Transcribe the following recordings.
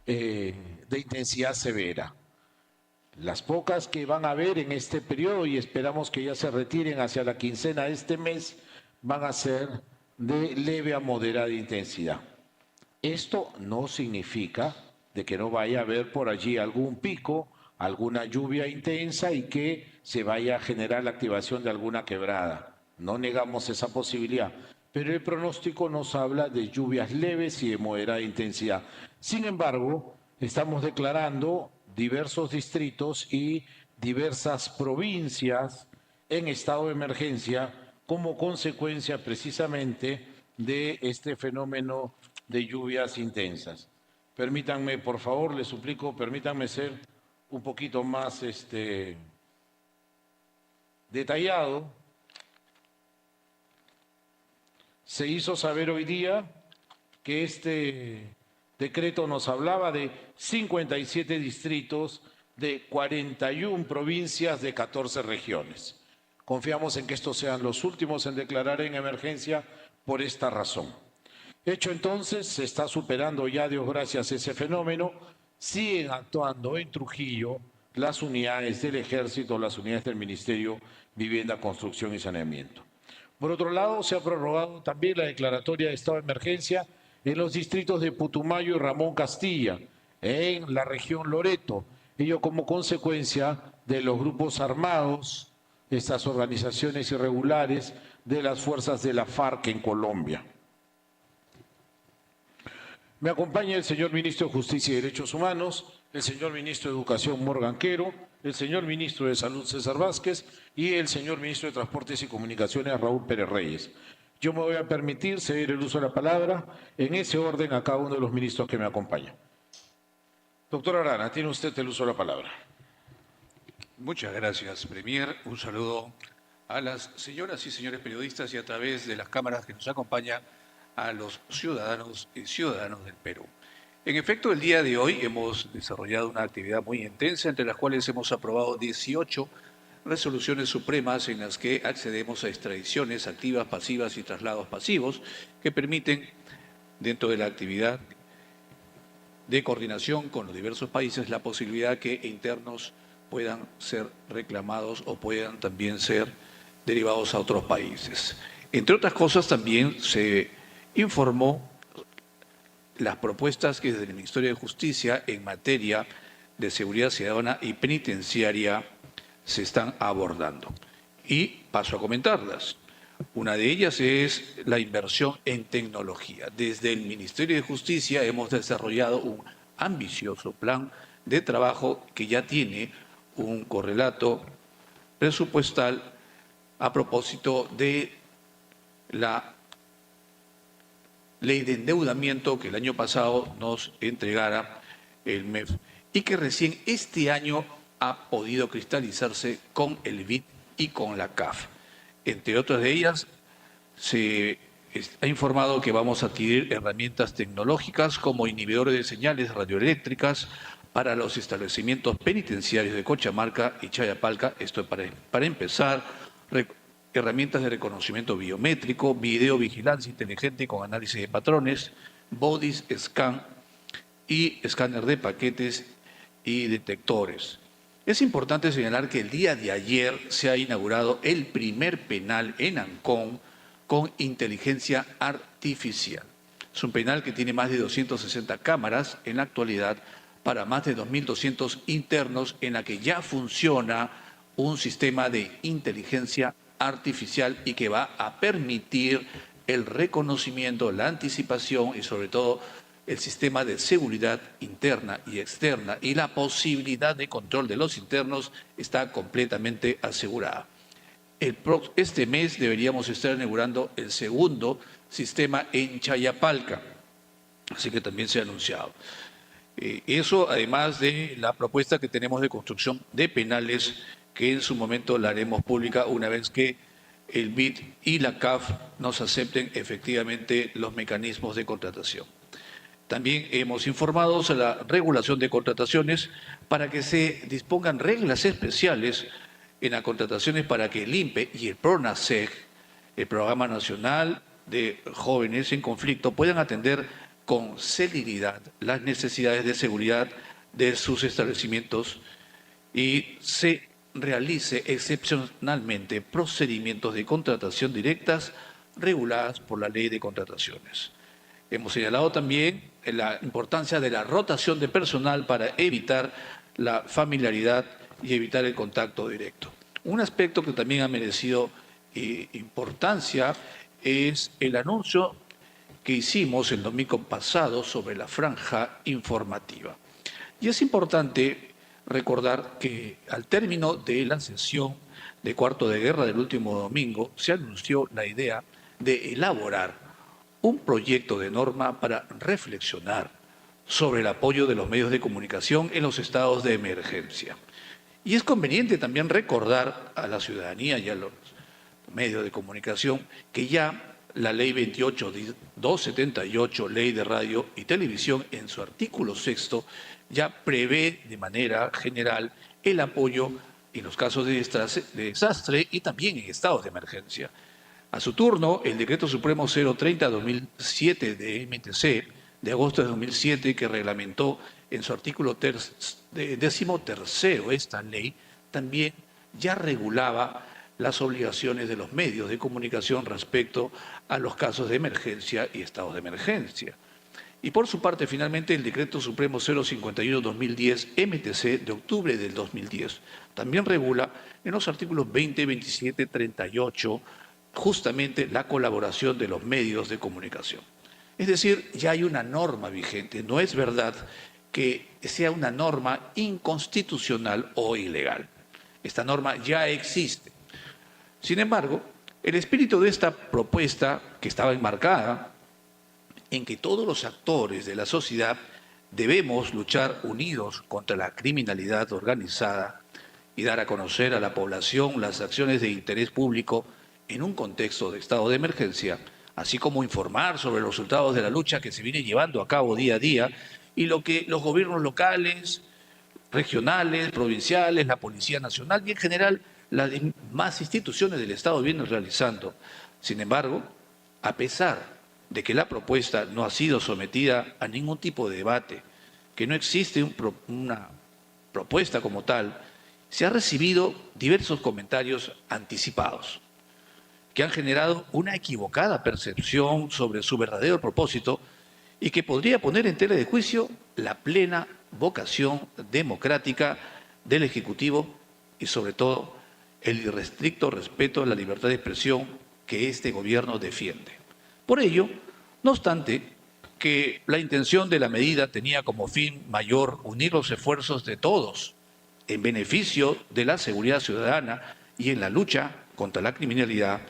de intensidad severa. Las pocas que van a haber en este periodo, y esperamos que ya se retiren hacia la quincena de este mes, van a ser de leve a moderada intensidad. Esto no significa de que no vaya a haber por allí algún pico, alguna lluvia intensa y que se vaya a generar la activación de alguna quebrada. No negamos esa posibilidad, pero el pronóstico nos habla de lluvias leves y de moderada intensidad. Sin embargo, estamos declarando diversos distritos y diversas provincias en estado de emergencia como consecuencia precisamente de este fenómeno de lluvias intensas. Permítanme, por favor, les suplico, permítanme ser un poquito más detallado. Se hizo saber hoy día que este decreto nos hablaba de 57 distritos de 41 provincias de 14 regiones. Confiamos en que estos sean los últimos en declarar en emergencia por esta razón. Hecho entonces, se está superando ya, Dios gracias, ese fenómeno. Siguen actuando en Trujillo las unidades del Ejército, las unidades del Ministerio Vivienda, Construcción y Saneamiento. Por otro lado, se ha prorrogado también la declaratoria de estado de emergencia en los distritos de Putumayo y Ramón Castilla, en la región Loreto, ello como consecuencia de los grupos armados, estas organizaciones irregulares de las fuerzas de la FARC en Colombia. Me acompaña el señor Ministro de Justicia y Derechos Humanos, el señor Ministro de Educación Morgan Quero, el señor Ministro de Salud César Vázquez y el señor Ministro de Transportes y Comunicaciones Raúl Pérez Reyes. Yo me voy a permitir ceder el uso de la palabra en ese orden a cada uno de los ministros que me acompañan. Doctor Arana, tiene usted el uso de la palabra. Muchas gracias, Premier. Un saludo a las señoras y señores periodistas y a través de las cámaras que nos acompañan a los ciudadanos y ciudadanos del Perú. En efecto, el día de hoy hemos desarrollado una actividad muy intensa, entre las cuales hemos aprobado 18 resoluciones supremas en las que accedemos a extradiciones activas, pasivas y traslados pasivos que permiten, dentro de la actividad de coordinación con los diversos países, la posibilidad que internos puedan ser reclamados o puedan también ser derivados a otros países. Entre otras cosas, también se informó las propuestas que desde el Ministerio de Justicia en materia de seguridad ciudadana y penitenciaria se están abordando. Y paso a comentarlas. Una de ellas es la inversión en tecnología. Desde el Ministerio de Justicia hemos desarrollado un ambicioso plan de trabajo que ya tiene un correlato presupuestal a propósito de la ley de endeudamiento que el año pasado nos entregara el MEF y que recién este año ha podido cristalizarse con el BID y con la CAF. Entre otras de ellas, se ha informado que vamos a adquirir herramientas tecnológicas como inhibidores de señales radioeléctricas para los establecimientos penitenciarios de Cajamarca y Chayapalca, esto para empezar, herramientas de reconocimiento biométrico, videovigilancia inteligente con análisis de patrones, bodies scan y escáner de paquetes y detectores. Es importante señalar que el día de ayer se ha inaugurado el primer penal en Ancón con inteligencia artificial. Es un penal que tiene más de 260 cámaras en la actualidad para más de 2.200 internos, en la que ya funciona un sistema de inteligencia artificial y que va a permitir el reconocimiento, la anticipación y sobre todo el sistema de seguridad interna y externa y la posibilidad de control de los internos está completamente asegurada. Este mes deberíamos estar inaugurando el segundo sistema en Chayapalca, así que también se ha anunciado. Eso además de la propuesta que tenemos de construcción de penales que en su momento la haremos pública una vez que el BID y la CAF nos acepten efectivamente los mecanismos de contratación. También hemos informado sobre la regulación de contrataciones para que se dispongan reglas especiales en las contrataciones para que el INPE y el PRONASEG, el Programa Nacional de Jóvenes en Conflicto, puedan atender con celeridad las necesidades de seguridad de sus establecimientos y se realice excepcionalmente procedimientos de contratación directas reguladas por la Ley de Contrataciones. Hemos señalado también la importancia de la rotación de personal para evitar la familiaridad y evitar el contacto directo. Un aspecto que también ha merecido importancia es el anuncio que hicimos el domingo pasado sobre la franja informativa. Y es importante recordar que al término de la sesión de cuarto de guerra del último domingo se anunció la idea de elaborar un proyecto de norma para reflexionar sobre el apoyo de los medios de comunicación en los estados de emergencia. Y es conveniente también recordar a la ciudadanía y a los medios de comunicación que ya la Ley 28.278, Ley de Radio y Televisión, en su artículo 6, ya prevé de manera general el apoyo en los casos de desastre y también en estados de emergencia. A su turno, el Decreto Supremo 030-2007 de MTC, de agosto de 2007, que reglamentó en su artículo 13º esta ley, también ya regulaba las obligaciones de los medios de comunicación respecto a los casos de emergencia y estados de emergencia. Y por su parte, finalmente, el Decreto Supremo 051-2010 MTC de octubre del 2010 también regula en los artículos 20, 27, 38 justamente la colaboración de los medios de comunicación. Es decir, ya hay una norma vigente. No es verdad que sea una norma inconstitucional o ilegal. Esta norma ya existe. Sin embargo, el espíritu de esta propuesta, que estaba enmarcada en que todos los actores de la sociedad debemos luchar unidos contra la criminalidad organizada y dar a conocer a la población las acciones de interés público en un contexto de estado de emergencia, así como informar sobre los resultados de la lucha que se viene llevando a cabo día a día y lo que los gobiernos locales, regionales, provinciales, la Policía Nacional y en general las demás instituciones del Estado vienen realizando. Sin embargo, a pesar de que la propuesta no ha sido sometida a ningún tipo de debate, que no existe una propuesta como tal, se han recibido diversos comentarios anticipados que han generado una equivocada percepción sobre su verdadero propósito y que podría poner en tela de juicio la plena vocación democrática del Ejecutivo y sobre todo el irrestricto respeto a la libertad de expresión que este gobierno defiende. Por ello, no obstante que la intención de la medida tenía como fin mayor unir los esfuerzos de todos en beneficio de la seguridad ciudadana y en la lucha contra la criminalidad,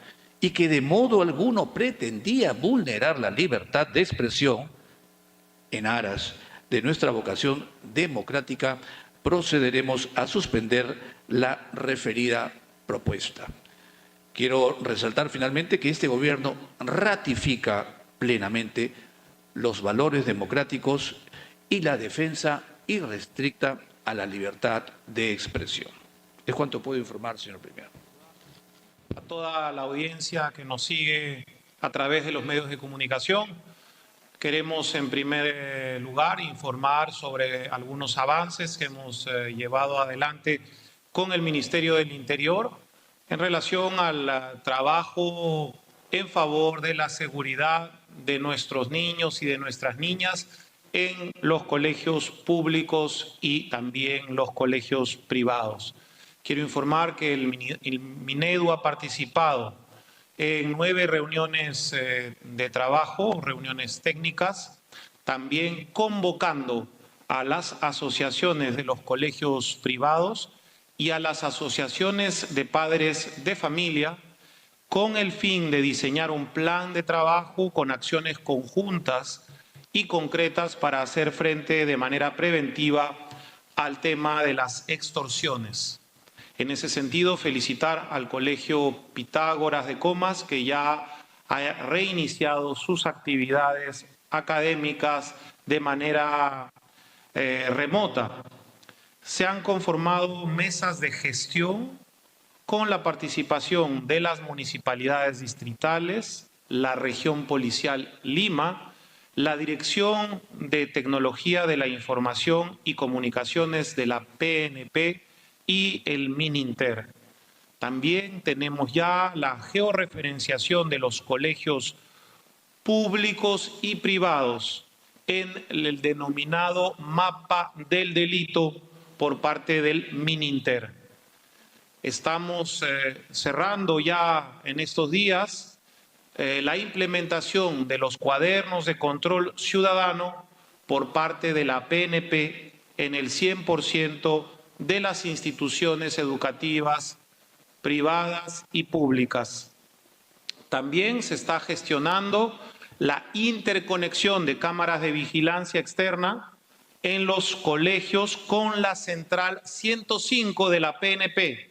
y que de modo alguno pretendía vulnerar la libertad de expresión en aras de nuestra vocación democrática, procederemos a suspender la referida propuesta. Quiero resaltar finalmente que este gobierno ratifica plenamente los valores democráticos y la defensa irrestricta a la libertad de expresión. Es cuanto puedo informar, señor Premier. A toda la audiencia que nos sigue a través de los medios de comunicación, queremos en primer lugar informar sobre algunos avances que hemos llevado adelante con el Ministerio del Interior en relación al trabajo en favor de la seguridad de nuestros niños y de nuestras niñas en los colegios públicos y también los colegios privados. Quiero informar que el Minedu ha participado en 9 reuniones de trabajo, reuniones técnicas, también convocando a las asociaciones de los colegios privados y a las asociaciones de padres de familia con el fin de diseñar un plan de trabajo con acciones conjuntas y concretas para hacer frente de manera preventiva al tema de las extorsiones. En ese sentido, felicitar al Colegio Pitágoras de Comas, que ya ha reiniciado sus actividades académicas de manera remota. Se han conformado mesas de gestión con la participación de las municipalidades distritales, la región policial Lima, la Dirección de Tecnología de la Información y Comunicaciones de la PNP y el Mininter. También tenemos ya la georreferenciación de los colegios públicos y privados en el denominado mapa del delito por parte del Mininter. Estamos cerrando ya en estos días la implementación de los cuadernos de control ciudadano por parte de la PNP en el 100% de las instituciones educativas privadas y públicas. También se está gestionando la interconexión de cámaras de vigilancia externa en los colegios con la central 105 de la PNP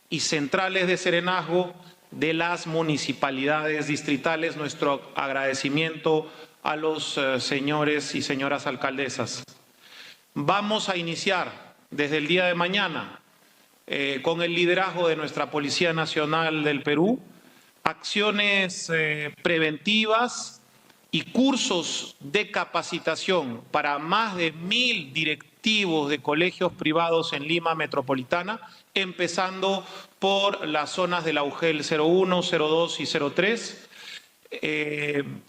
y centrales de serenazgo de las municipalidades distritales. Nuestro agradecimiento a los señores y señoras alcaldesas. Vamos a iniciar desde el día de mañana, con el liderazgo de nuestra Policía Nacional del Perú, acciones preventivas y cursos de capacitación para más de 1000 directivos de colegios privados en Lima Metropolitana, empezando por las zonas del Augel 01, 02 y 03,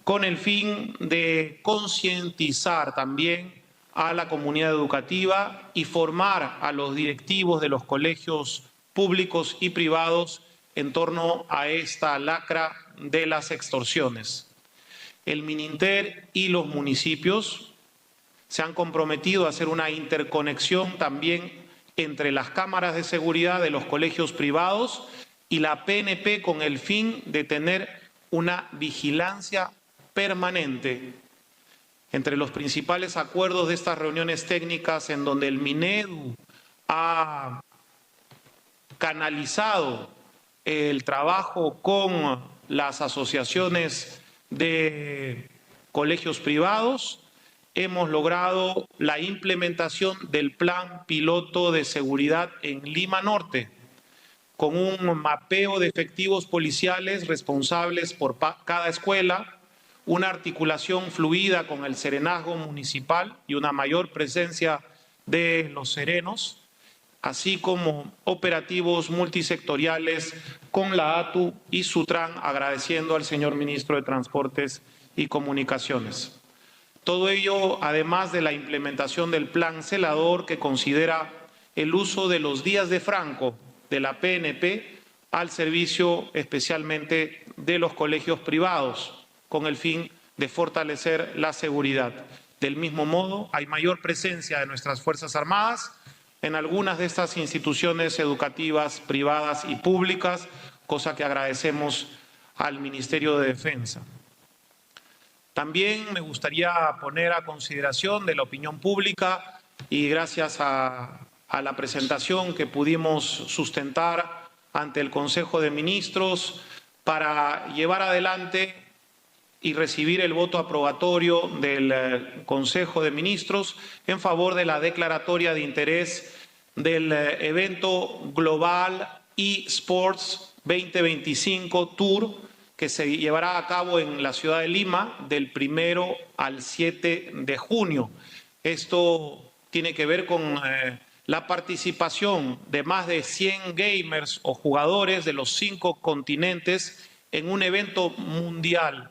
con el fin de concientizar también a la comunidad educativa y formar a los directivos de los colegios públicos y privados en torno a esta lacra de las extorsiones. El Mininter y los municipios se han comprometido a hacer una interconexión también entre las cámaras de seguridad de los colegios privados y la PNP con el fin de tener una vigilancia permanente. Entre los principales acuerdos de estas reuniones técnicas en donde el Minedu ha canalizado el trabajo con las asociaciones de colegios privados, hemos logrado la implementación del Plan Piloto de Seguridad en Lima Norte, con un mapeo de efectivos policiales responsables por cada escuela, una articulación fluida con el serenazgo municipal y una mayor presencia de los serenos, así como operativos multisectoriales con la ATU y Sutran, agradeciendo al señor Ministro de Transportes y Comunicaciones. Todo ello, además de la implementación del plan celador que considera el uso de los días de franco de la PNP al servicio especialmente de los colegios privados, con el fin de fortalecer la seguridad. Del mismo modo, hay mayor presencia de nuestras Fuerzas Armadas en algunas de estas instituciones educativas privadas y públicas, cosa que agradecemos al Ministerio de Defensa. También me gustaría poner a consideración de la opinión pública y gracias a la presentación que pudimos sustentar ante el Consejo de Ministros para llevar adelante y recibir el voto aprobatorio del Consejo de Ministros en favor de la declaratoria de interés del evento Global eSports 2025 Tour, que se llevará a cabo en la ciudad de Lima del 1 al 7 de junio. Esto tiene que ver con la participación de más de 100 gamers o jugadores de los 5 continentes en un evento mundial,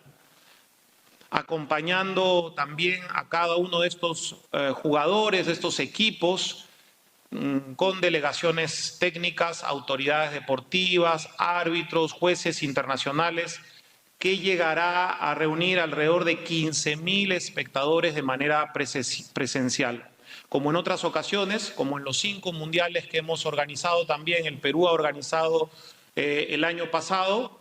acompañando también a cada uno de estos jugadores, de estos equipos, con delegaciones técnicas, autoridades deportivas, árbitros, jueces internacionales, que llegará a reunir alrededor de 15.000 espectadores de manera presencial. Como en otras ocasiones, como en los 5 mundiales que hemos organizado también, el Perú ha organizado el año pasado,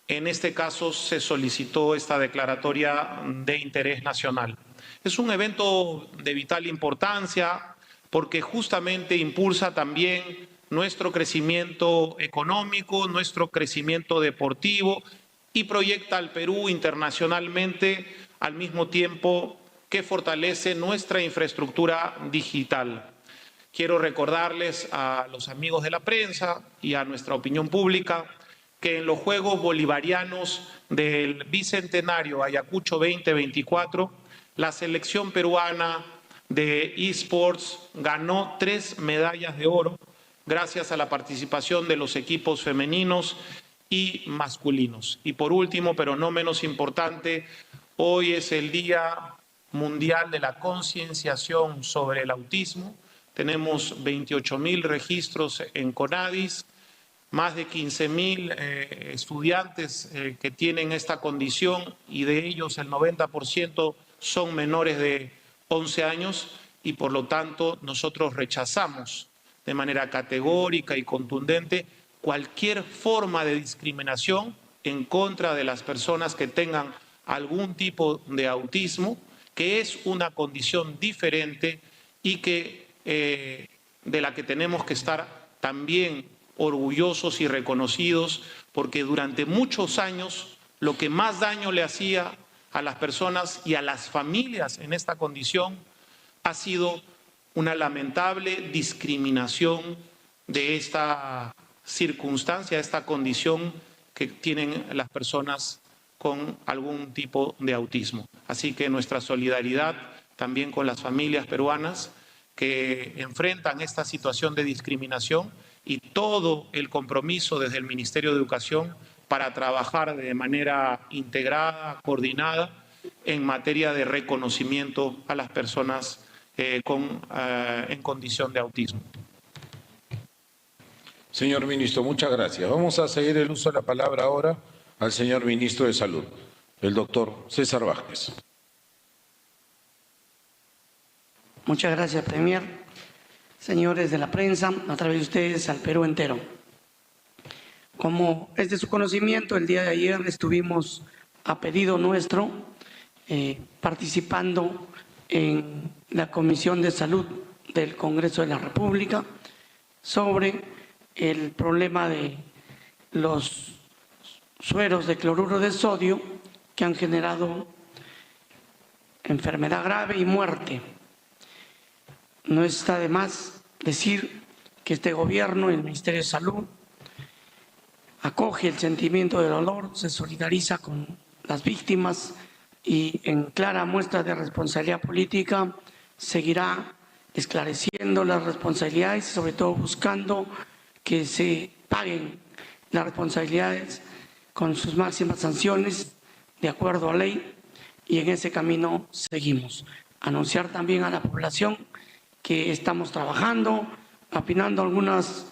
en este caso se solicitó esta declaratoria de interés nacional. Es un evento de vital importancia porque justamente impulsa también nuestro crecimiento económico, nuestro crecimiento deportivo y proyecta al Perú internacionalmente al mismo tiempo que fortalece nuestra infraestructura digital. Quiero recordarles a los amigos de la prensa y a nuestra opinión pública que en los Juegos Bolivarianos del Bicentenario Ayacucho 2024, la selección peruana de eSports ganó 3 medallas de oro gracias a la participación de los equipos femeninos y masculinos. Y por último, pero no menos importante, hoy es el Día Mundial de la Concienciación sobre el Autismo. Tenemos 28.000 registros en CONADIS, más de 15.000 estudiantes que tienen esta condición y de ellos el 90% son menores de 11 años y por lo tanto nosotros rechazamos de manera categórica y contundente cualquier forma de discriminación en contra de las personas que tengan algún tipo de autismo, que es una condición diferente y que, de la que tenemos que estar también orgullosos y reconocidos, porque durante muchos años lo que más daño le hacía a las personas y a las familias en esta condición ha sido una lamentable discriminación de esta circunstancia, esta condición que tienen las personas con algún tipo de autismo. Así que nuestra solidaridad también con las familias peruanas que enfrentan esta situación de discriminación y todo el compromiso desde el Ministerio de Educación para trabajar de manera integrada, coordinada, en materia de reconocimiento a las personas en condición de autismo. Señor ministro, muchas gracias. Vamos a seguir el uso de la palabra ahora al señor ministro de Salud, el doctor César Vázquez. Muchas gracias, Premier. Señores de la prensa, a través de ustedes al Perú entero. Como es de su conocimiento, el día de ayer estuvimos a pedido nuestro participando en la Comisión de Salud del Congreso de la República sobre el problema de los sueros de cloruro de sodio que han generado enfermedad grave y muerte. No está de más decir que este gobierno y el Ministerio de Salud acoge el sentimiento del dolor, se solidariza con las víctimas y en clara muestra de responsabilidad política seguirá esclareciendo las responsabilidades y sobre todo buscando que se paguen las responsabilidades con sus máximas sanciones de acuerdo a ley y en ese camino seguimos. Anunciar también a la población que estamos trabajando, afinando algunas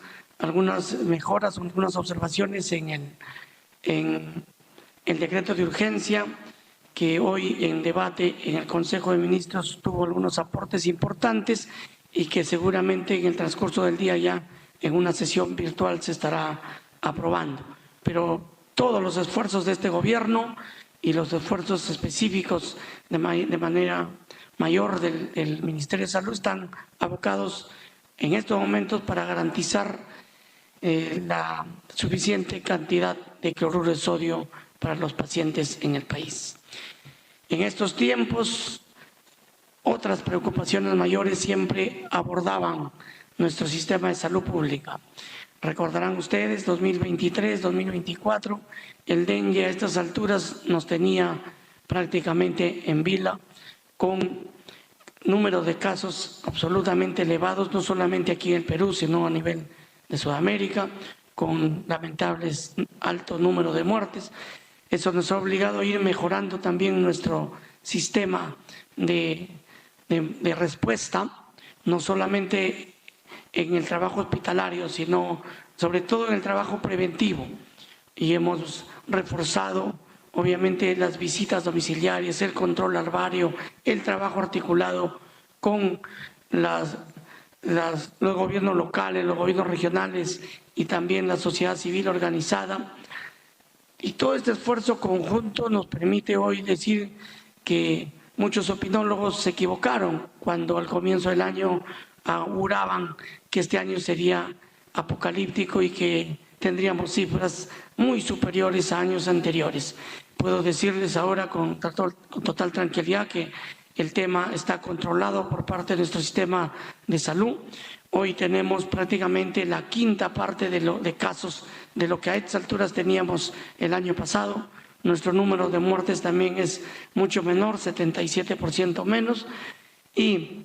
mejoras, algunas observaciones en el decreto de urgencia que hoy en debate en el Consejo de Ministros tuvo algunos aportes importantes y que seguramente en el transcurso del día ya en una sesión virtual se estará aprobando. Pero todos los esfuerzos de este gobierno y los esfuerzos específicos de manera mayor del Ministerio de Salud están abocados en estos momentos para garantizar la suficiente cantidad de cloruro de sodio para los pacientes en el país. En estos tiempos, otras preocupaciones mayores siempre abordaban nuestro sistema de salud pública. Recordarán ustedes, 2023, 2024, el dengue a estas alturas nos tenía prácticamente en vila con números de casos absolutamente elevados, no solamente aquí en el Perú, sino a nivel de Sudamérica, con lamentables alto número de muertes. Eso nos ha obligado a ir mejorando también nuestro sistema de respuesta, no solamente en el trabajo hospitalario, sino sobre todo en el trabajo preventivo. Y hemos reforzado, obviamente, las visitas domiciliarias, el control larvario, el trabajo articulado con los gobiernos locales, los gobiernos regionales y también la sociedad civil organizada. Y todo este esfuerzo conjunto nos permite hoy decir que muchos opinólogos se equivocaron cuando al comienzo del año auguraban que este año sería apocalíptico y que tendríamos cifras muy superiores a años anteriores. Puedo decirles ahora con total tranquilidad que el tema está controlado por parte de nuestro sistema de Salud. Hoy tenemos prácticamente la quinta parte de casos de lo que a estas alturas teníamos el año pasado. Nuestro número de muertes también es mucho menor, 77% menos, y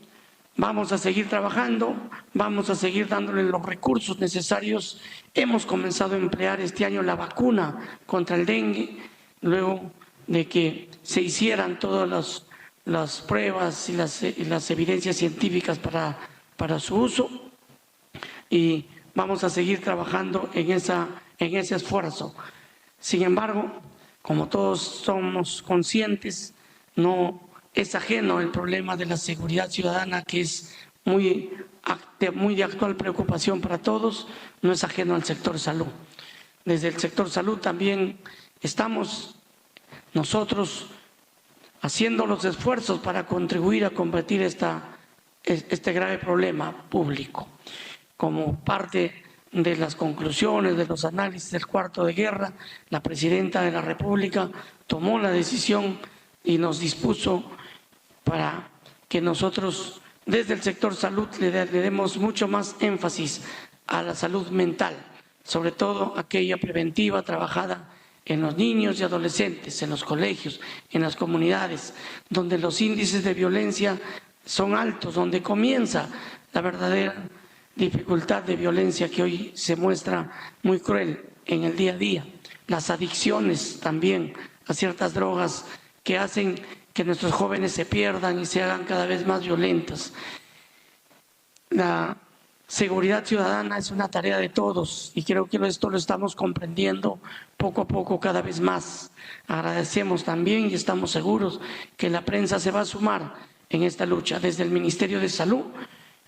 vamos a seguir trabajando, vamos a seguir dándole los recursos necesarios. Hemos comenzado a emplear este año la vacuna contra el dengue, luego de que se hicieran todas las pruebas y las evidencias científicas para su uso, y vamos a seguir trabajando en ese esfuerzo. Sin embargo, como todos somos conscientes, no es ajeno el problema de la seguridad ciudadana, que es muy de actual preocupación para todos, no es ajeno al sector salud. Desde el sector salud también estamos nosotros haciendo los esfuerzos para contribuir a combatir este grave problema público. Como parte de las conclusiones de los análisis del cuarto de guerra, la Presidenta de la República tomó la decisión y nos dispuso para que nosotros desde el sector salud le demos mucho más énfasis a la salud mental, sobre todo aquella preventiva trabajada en los niños y adolescentes, en los colegios, en las comunidades, donde los índices de violencia son altos, donde comienza la verdadera dificultad de violencia que hoy se muestra muy cruel en el día a día. Las adicciones también a ciertas drogas que hacen que nuestros jóvenes se pierdan y se hagan cada vez más violentas. La seguridad ciudadana es una tarea de todos y creo que esto lo estamos comprendiendo poco a poco cada vez más. Agradecemos también y estamos seguros que la prensa se va a sumar en esta lucha. Desde el Ministerio de Salud,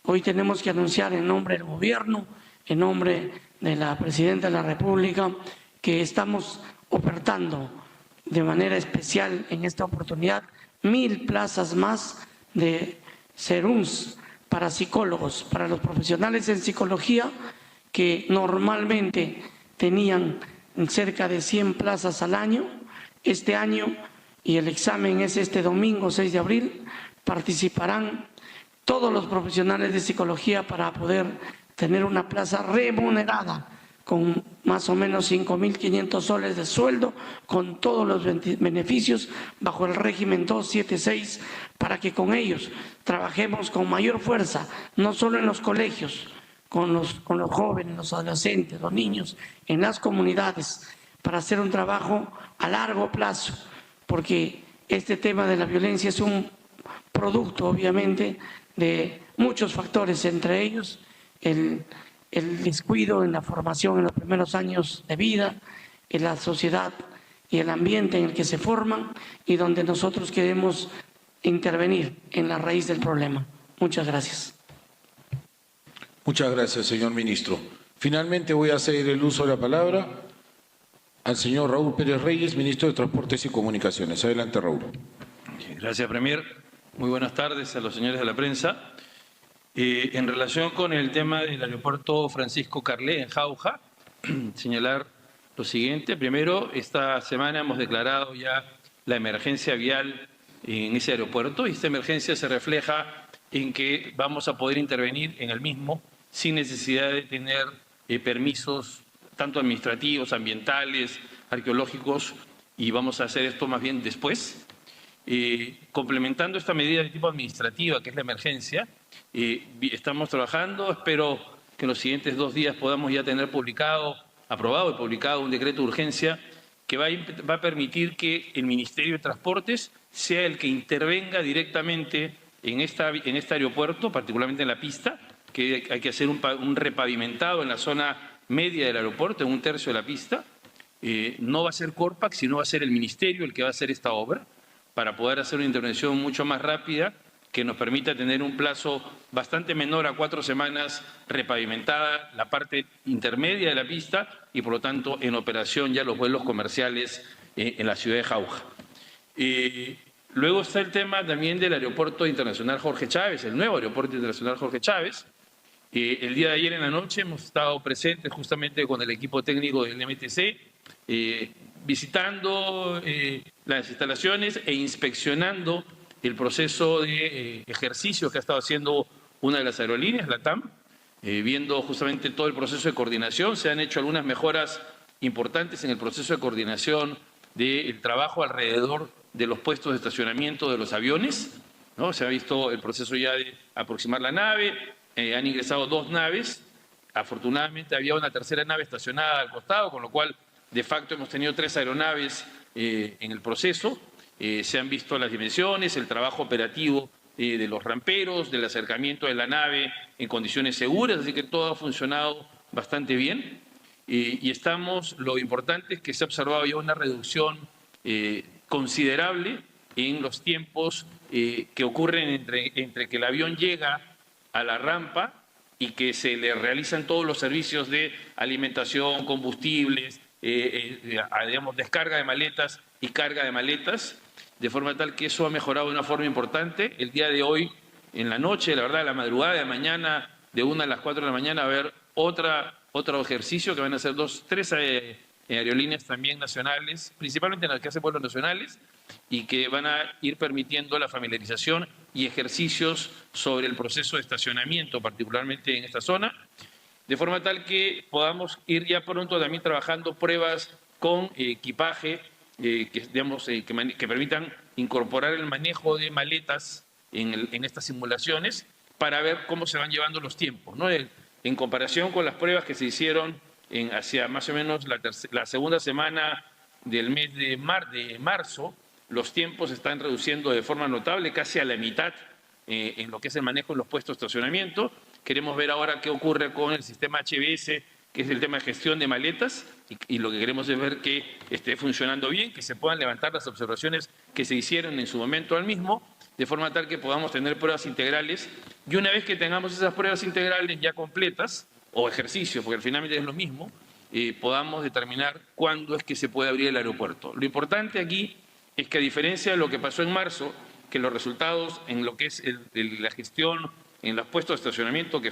hoy tenemos que anunciar en nombre del Gobierno, en nombre de la Presidenta de la República, que estamos ofertando de manera especial en esta oportunidad 1000 plazas más de serums para psicólogos, para los profesionales en psicología que normalmente tenían cerca de 100 plazas al año. Este año, y el examen es este domingo 6 de abril, participarán todos los profesionales de psicología para poder tener una plaza remunerada con más o menos 5.500 soles de sueldo, con todos los beneficios bajo el régimen 276, para que con ellos trabajemos con mayor fuerza, no solo en los colegios, con los jóvenes, los adolescentes, los niños, en las comunidades, para hacer un trabajo a largo plazo, porque este tema de la violencia es un producto, obviamente, de muchos factores, entre ellos el descuido en la formación en los primeros años de vida, en la sociedad y el ambiente en el que se forman, y donde nosotros queremos intervenir en la raíz del problema. Muchas gracias. Muchas gracias, señor ministro. Finalmente voy a ceder el uso de la palabra al señor Raúl Pérez Reyes, ministro de Transportes y Comunicaciones. Adelante, Raúl. Gracias, Premier. Muy buenas tardes a los señores de la prensa. En relación con el tema del aeropuerto Francisco Carlé en Jauja, señalar lo siguiente. Primero, esta semana hemos declarado ya la emergencia vial en ese aeropuerto, y esta emergencia se refleja en que vamos a poder intervenir en el mismo sin necesidad de tener permisos tanto administrativos, ambientales, arqueológicos, y vamos a hacer esto más bien después. Complementando esta medida de tipo administrativa, que es la emergencia, estamos trabajando, espero que en los siguientes 2 días podamos ya tener aprobado y publicado un decreto de urgencia que va a permitir que el Ministerio de Transportes sea el que intervenga directamente en este aeropuerto, particularmente en la pista, que hay que hacer un repavimentado en la zona media del aeropuerto, en 1/3 de la pista. No va a ser Corpac, sino va a ser el Ministerio el que va a hacer esta obra, para poder hacer una intervención mucho más rápida que nos permita tener un plazo bastante menor a 4 semanas repavimentada la parte intermedia de la pista y, por lo tanto, en operación ya los vuelos comerciales en la ciudad de Jauja. Luego está el tema también del Aeropuerto Internacional Jorge Chávez, el nuevo Aeropuerto Internacional Jorge Chávez. El día de ayer en la noche hemos estado presentes justamente con el equipo técnico del MTC, visitando las instalaciones e inspeccionando el proceso de ejercicio que ha estado haciendo una de las aerolíneas, la TAM, viendo justamente todo el proceso de coordinación. Se han hecho algunas mejoras importantes en el proceso de coordinación del trabajo alrededor de los puestos de estacionamiento de los aviones, ¿no? Se ha visto el proceso ya de aproximar la nave, han ingresado 2 naves, afortunadamente había una tercera nave estacionada al costado, con lo cual de facto hemos tenido 3 aeronaves en el proceso. Se han visto las dimensiones, el trabajo operativo de los ramperos, del acercamiento de la nave en condiciones seguras, así que todo ha funcionado bastante bien. Y lo importante es que se ha observado ya una reducción considerable en los tiempos que ocurren entre que el avión llega a la rampa y que se le realizan todos los servicios de alimentación, combustibles, digamos, descarga de maletas y carga de maletas, de forma tal que eso ha mejorado de una forma importante. El día de hoy, en la noche, la verdad, la madrugada de mañana, de 1 a las 4 de la mañana, va a haber otro ejercicio que van a ser 3 aerolíneas también nacionales, principalmente en las que hacen vuelos nacionales, y que van a ir permitiendo la familiarización y ejercicios sobre el proceso de estacionamiento, particularmente en esta zona, de forma tal que podamos ir ya pronto también trabajando pruebas con equipaje que permitan incorporar el manejo de maletas en estas simulaciones para ver cómo se van llevando los tiempos, ¿no? En comparación con las pruebas que se hicieron hacia más o menos la segunda semana del mes de marzo, los tiempos se están reduciendo de forma notable, casi a la mitad en lo que es el manejo de los puestos de estacionamiento. Queremos ver ahora qué ocurre con el sistema HBS, que es el tema de gestión de maletas, y lo que queremos es ver que esté funcionando bien, que se puedan levantar las observaciones que se hicieron en su momento al mismo, de forma tal que podamos tener pruebas integrales. Y una vez que tengamos esas pruebas integrales ya completas, o ejercicios, porque al final es lo mismo, podamos determinar cuándo es que se puede abrir el aeropuerto. Lo importante aquí es que, a diferencia de lo que pasó en marzo, que los resultados en lo que es la gestión en los puestos de estacionamiento, que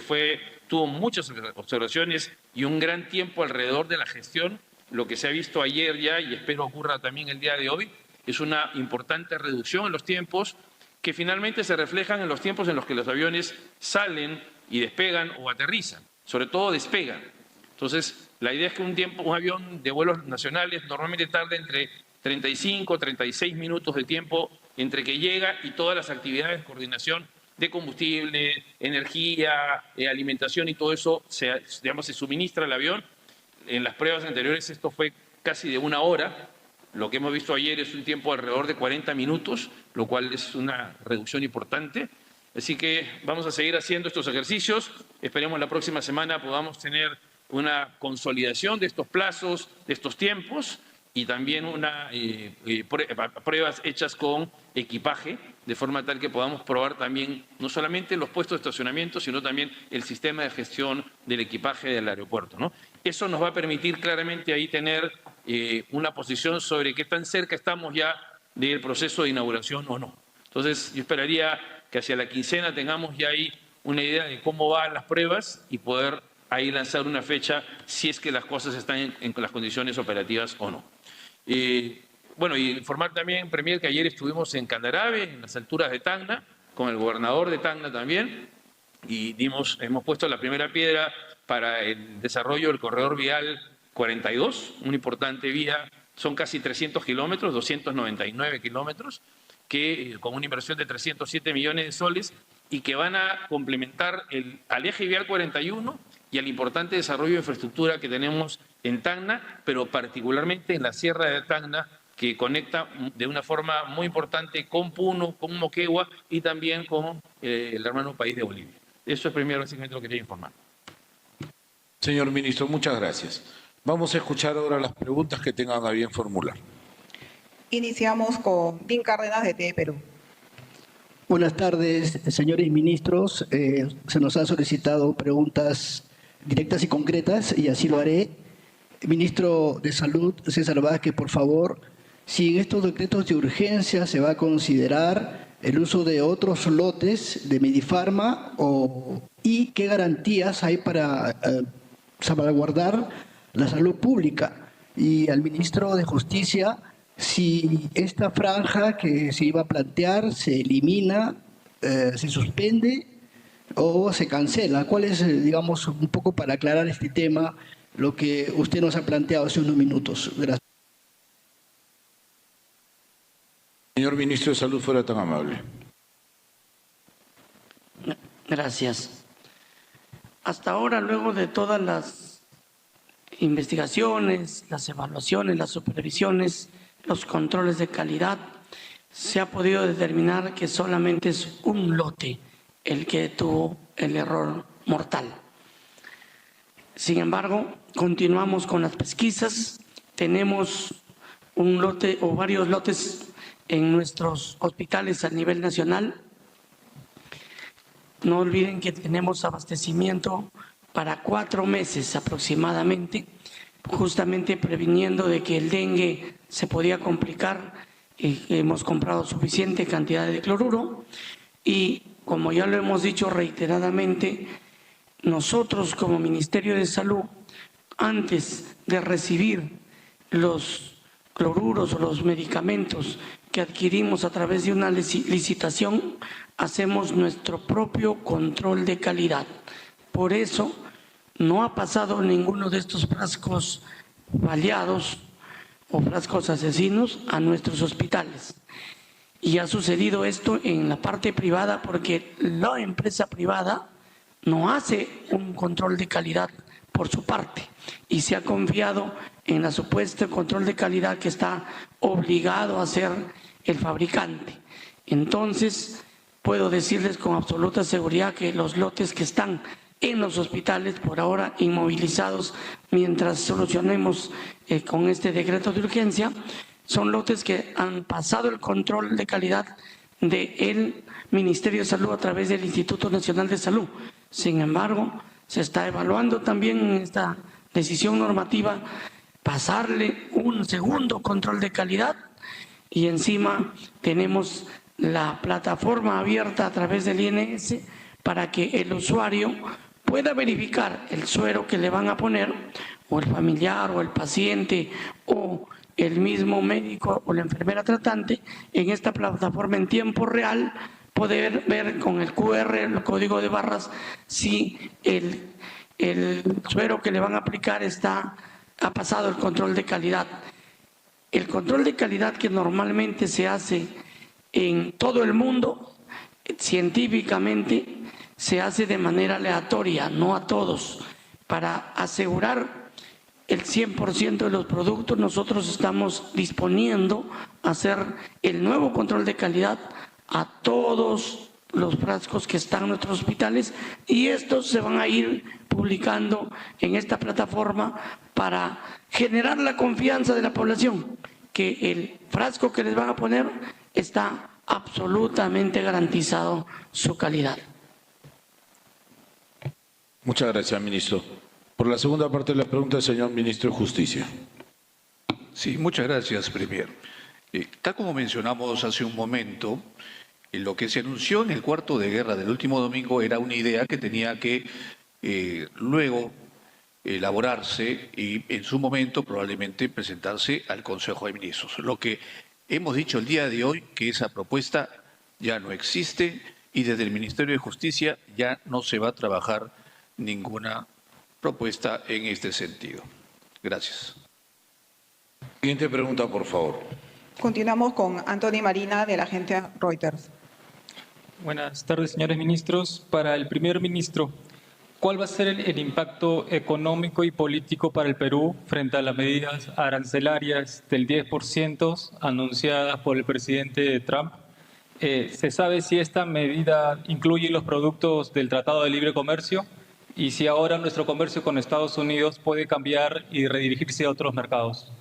tuvo muchas observaciones y un gran tiempo alrededor de la gestión, lo que se ha visto ayer ya, y espero ocurra también el día de hoy, es una importante reducción en los tiempos que finalmente se reflejan en los tiempos en los que los aviones salen y despegan o aterrizan, sobre todo despegan. Entonces, la idea es que un avión de vuelos nacionales normalmente tarda entre 35 o 36 minutos de tiempo entre que llega y todas las actividades de coordinación de combustible, energía, alimentación y todo eso se suministra al avión. En las pruebas anteriores esto fue casi de 1 hora. Lo que hemos visto ayer es un tiempo alrededor de 40 minutos, lo cual es una reducción importante. Así que vamos a seguir haciendo estos ejercicios. Esperemos la próxima semana podamos tener una consolidación de estos plazos, de estos tiempos, y también pruebas hechas con equipaje, de forma tal que podamos probar también no solamente los puestos de estacionamiento, sino también el sistema de gestión del equipaje del aeropuerto, ¿no? Eso nos va a permitir claramente ahí tener una posición sobre qué tan cerca estamos ya del proceso de inauguración o no. Entonces, yo esperaría que hacia la quincena tengamos ya ahí una idea de cómo van las pruebas y poder ahí lanzar una fecha si es que las cosas están en las condiciones operativas o no. Bueno, y informar también, Premier, que ayer estuvimos en Candarave, en las alturas de Tacna, con el gobernador de Tacna también, y hemos puesto la primera piedra para el desarrollo del corredor vial 42, una importante vía, son casi 300 kilómetros, 299 kilómetros, que con una inversión de 307 millones de soles y que van a complementar al eje vial 41 y al importante desarrollo de infraestructura que tenemos en Tacna, pero particularmente en la Sierra de Tacna, que conecta de una forma muy importante con Puno, con Moquegua y también con el hermano país de Bolivia. Eso es primero básicamente lo que quería informar. Señor ministro, muchas gracias. Vamos a escuchar ahora las preguntas que tengan a bien formular. Iniciamos con Dean Cárdenas de TE Perú. Buenas tardes, señores ministros. Se nos han solicitado preguntas directas y concretas y así lo haré. Ministro de Salud, César Vázquez, por favor, si en estos decretos de urgencia se va a considerar el uso de otros lotes de Medifarma y qué garantías hay para salvaguardar la salud pública. Y al ministro de Justicia, si esta franja que se iba a plantear se elimina, se suspende, o se cancela? ¿Cuál es, digamos, un poco para aclarar este tema, lo que usted nos ha planteado hace unos minutos? Gracias. Señor Ministro de Salud, fuera tan amable. Gracias. Hasta ahora, luego de todas las investigaciones, las evaluaciones, las supervisiones, los controles de calidad, se ha podido determinar que solamente es un lote el que tuvo el error mortal. Sin embargo, continuamos con las pesquisas. Tenemos un lote o varios lotes en nuestros hospitales a nivel nacional. No olviden que tenemos abastecimiento para 4 meses aproximadamente, justamente previniendo de que el dengue se podía complicar. Hemos comprado suficiente cantidad de cloruro y, como ya lo hemos dicho reiteradamente, nosotros como Ministerio de Salud, antes de recibir los cloruros o los medicamentos que adquirimos a través de una licitación, hacemos nuestro propio control de calidad. Por eso no ha pasado ninguno de estos frascos baleados o frascos asesinos a nuestros hospitales. Y ha sucedido esto en la parte privada porque la empresa privada no hace un control de calidad por su parte y se ha confiado en el supuesto control de calidad que está obligado a hacer el fabricante. Entonces, puedo decirles con absoluta seguridad que los lotes que están en los hospitales por ahora inmovilizados mientras solucionemos con este decreto de urgencia, son lotes que han pasado el control de calidad del Ministerio de Salud a través del Instituto Nacional de Salud. Sin embargo, se está evaluando también en esta decisión normativa pasarle un segundo control de calidad y encima tenemos la plataforma abierta a través del INS para que el usuario pueda verificar el suero que le van a poner, o el familiar o el paciente o el mismo médico o la enfermera tratante, en esta plataforma en tiempo real, poder ver con el QR, el código de barras, si el suero que le van a aplicar ha pasado el control de calidad. El control de calidad que normalmente se hace en todo el mundo, científicamente, se hace de manera aleatoria, no a todos. Para asegurar el 100% de los productos, nosotros estamos disponiendo a hacer el nuevo control de calidad a todos los frascos que están en nuestros hospitales y estos se van a ir publicando en esta plataforma para generar la confianza de la población, que el frasco que les van a poner está absolutamente garantizado su calidad. Muchas gracias, ministro. Por la segunda parte de la pregunta, el señor ministro de Justicia. Sí, muchas gracias, Premier. Tal como mencionamos hace un momento, lo que se anunció en el cuarto de guerra del último domingo era una idea que tenía que luego elaborarse y en su momento probablemente presentarse al Consejo de Ministros. Lo que hemos dicho el día de hoy, que esa propuesta ya no existe y desde el Ministerio de Justicia ya no se va a trabajar ninguna propuesta en este sentido. Gracias. Siguiente pregunta, por favor. Continuamos con Anthony Marina, de la agencia Reuters. Buenas tardes, señores ministros. Para el primer ministro, ¿cuál va a ser el impacto económico y político para el Perú frente a las medidas arancelarias del 10% anunciadas por el presidente Trump? ¿Se sabe si esta medida incluye los productos del Tratado de Libre Comercio? Y si ahora nuestro comercio con Estados Unidos puede cambiar y redirigirse a otros mercados.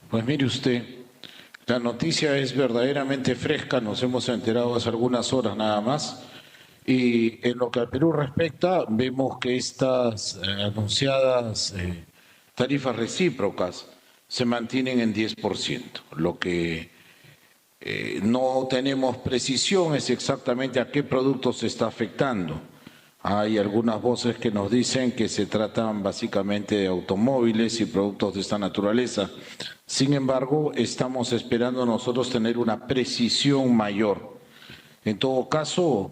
Pues mire usted, la noticia es verdaderamente fresca, nos hemos enterado hace algunas horas nada más, y en lo que al Perú respecta, vemos que estas anunciadas tarifas recíprocas se mantienen en 10%. Lo que no tenemos precisión es exactamente a qué producto se está afectando. Hay algunas voces que nos dicen que se tratan básicamente de automóviles y productos de esta naturaleza. Sin embargo, estamos esperando nosotros tener una precisión mayor. En todo caso,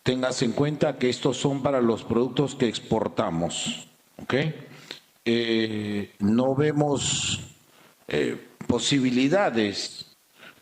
tengas en cuenta que estos son para los productos que exportamos, ¿ok? No vemos posibilidades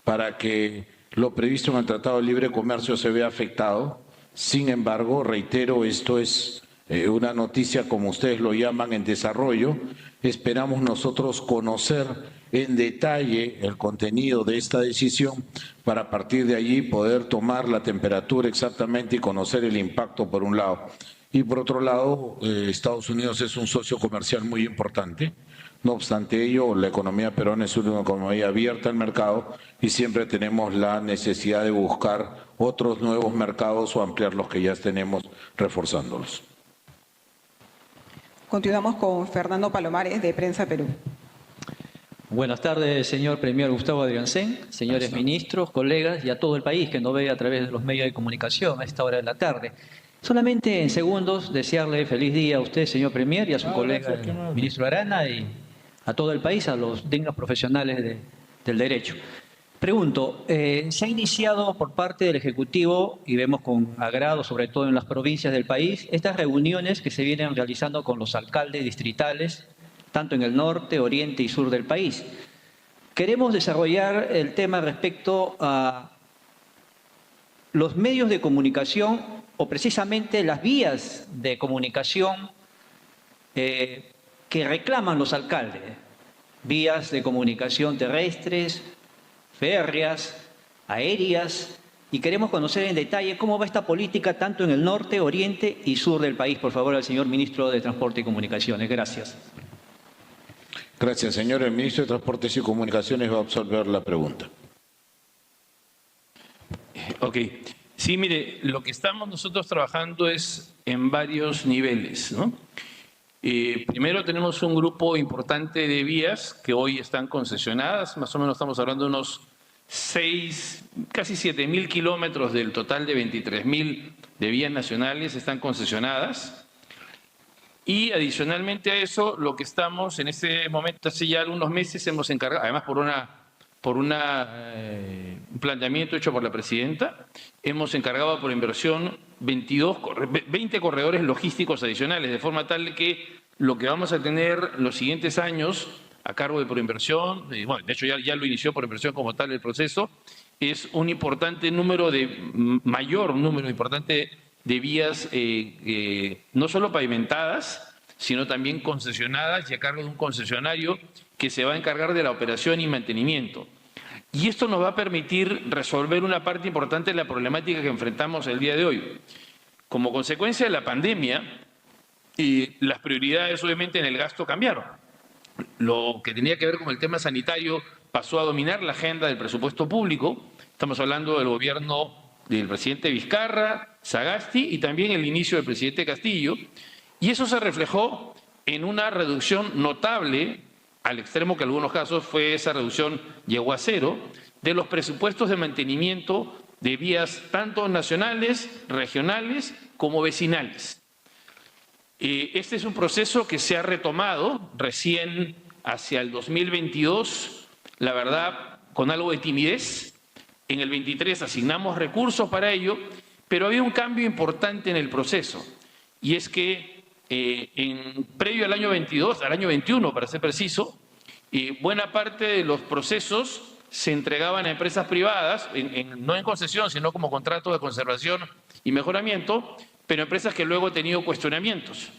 para que lo previsto en el Tratado de Libre Comercio se vea afectado. Sin embargo, reitero, esto es una noticia, como ustedes lo llaman, en desarrollo. Esperamos nosotros conocer en detalle el contenido de esta decisión para a partir de allí poder tomar la temperatura exactamente y conocer el impacto por un lado. Y por otro lado, Estados Unidos es un socio comercial muy importante. No obstante ello, la economía peruana es una economía abierta al mercado y siempre tenemos la necesidad de buscar otros nuevos mercados o ampliar los que ya tenemos, reforzándolos. Continuamos con Fernando Palomares, de Prensa Perú. Buenas tardes, señor Premier Gustavo Adriancén, señores ministros, colegas y a todo el país que nos ve a través de los medios de comunicación a esta hora de la tarde. Solamente en segundos desearle feliz día a usted, señor Premier, y a su colega, el ministro Arana, y a todo el país, a los dignos profesionales del derecho. Pregunto, se ha iniciado por parte del Ejecutivo, y vemos con agrado, sobre todo en las provincias del país, estas reuniones que se vienen realizando con los alcaldes distritales, tanto en el norte, oriente y sur del país. Queremos desarrollar el tema respecto a los medios de comunicación o precisamente las vías de comunicación que reclaman los alcaldes. Vías de comunicación terrestres, férreas, aéreas, y queremos conocer en detalle cómo va esta política tanto en el norte, oriente y sur del país. Por favor, al señor ministro de Transporte y Comunicaciones. Gracias. Gracias, señor. El ministro de Transportes y Comunicaciones va a absolver la pregunta. Ok. Sí, mire, lo que estamos nosotros trabajando es en varios niveles, ¿no? Primero tenemos un grupo importante de vías que hoy están concesionadas, más o menos estamos hablando de unos casi 7.000 kilómetros del total de 23.000 de vías nacionales están concesionadas. Y adicionalmente a eso, lo que estamos en este momento, hace ya algunos meses hemos encargado, además por un planteamiento hecho por la presidenta, hemos encargado por inversión 20 corredores logísticos adicionales, de forma tal que lo que vamos a tener los siguientes años a cargo de Proinversión, bueno, de hecho ya lo inició Proinversión como tal el proceso, es un importante número mayor número importante de vías no solo pavimentadas, sino también concesionadas y a cargo de un concesionario que se va a encargar de la operación y mantenimiento. Y esto nos va a permitir resolver una parte importante de la problemática que enfrentamos el día de hoy. Como consecuencia de la pandemia, las prioridades obviamente en el gasto cambiaron. Lo que tenía que ver con el tema sanitario pasó a dominar la agenda del presupuesto público. Estamos hablando del gobierno del presidente Vizcarra, Sagasti y también el inicio del presidente Castillo. Y eso se reflejó en una reducción notable, al extremo que en algunos casos fue esa reducción llegó a cero, de los presupuestos de mantenimiento de vías tanto nacionales, regionales como vecinales. Este es un proceso que se ha retomado recién hacia el 2022, la verdad, con algo de timidez. En el 23 asignamos recursos para ello, pero había un cambio importante en el proceso, y es que previo al año 22, al año 21 para ser preciso, buena parte de los procesos se entregaban a empresas privadas, no en concesión, sino como contrato de conservación y mejoramiento, pero empresas que luego han tenido cuestionamientos.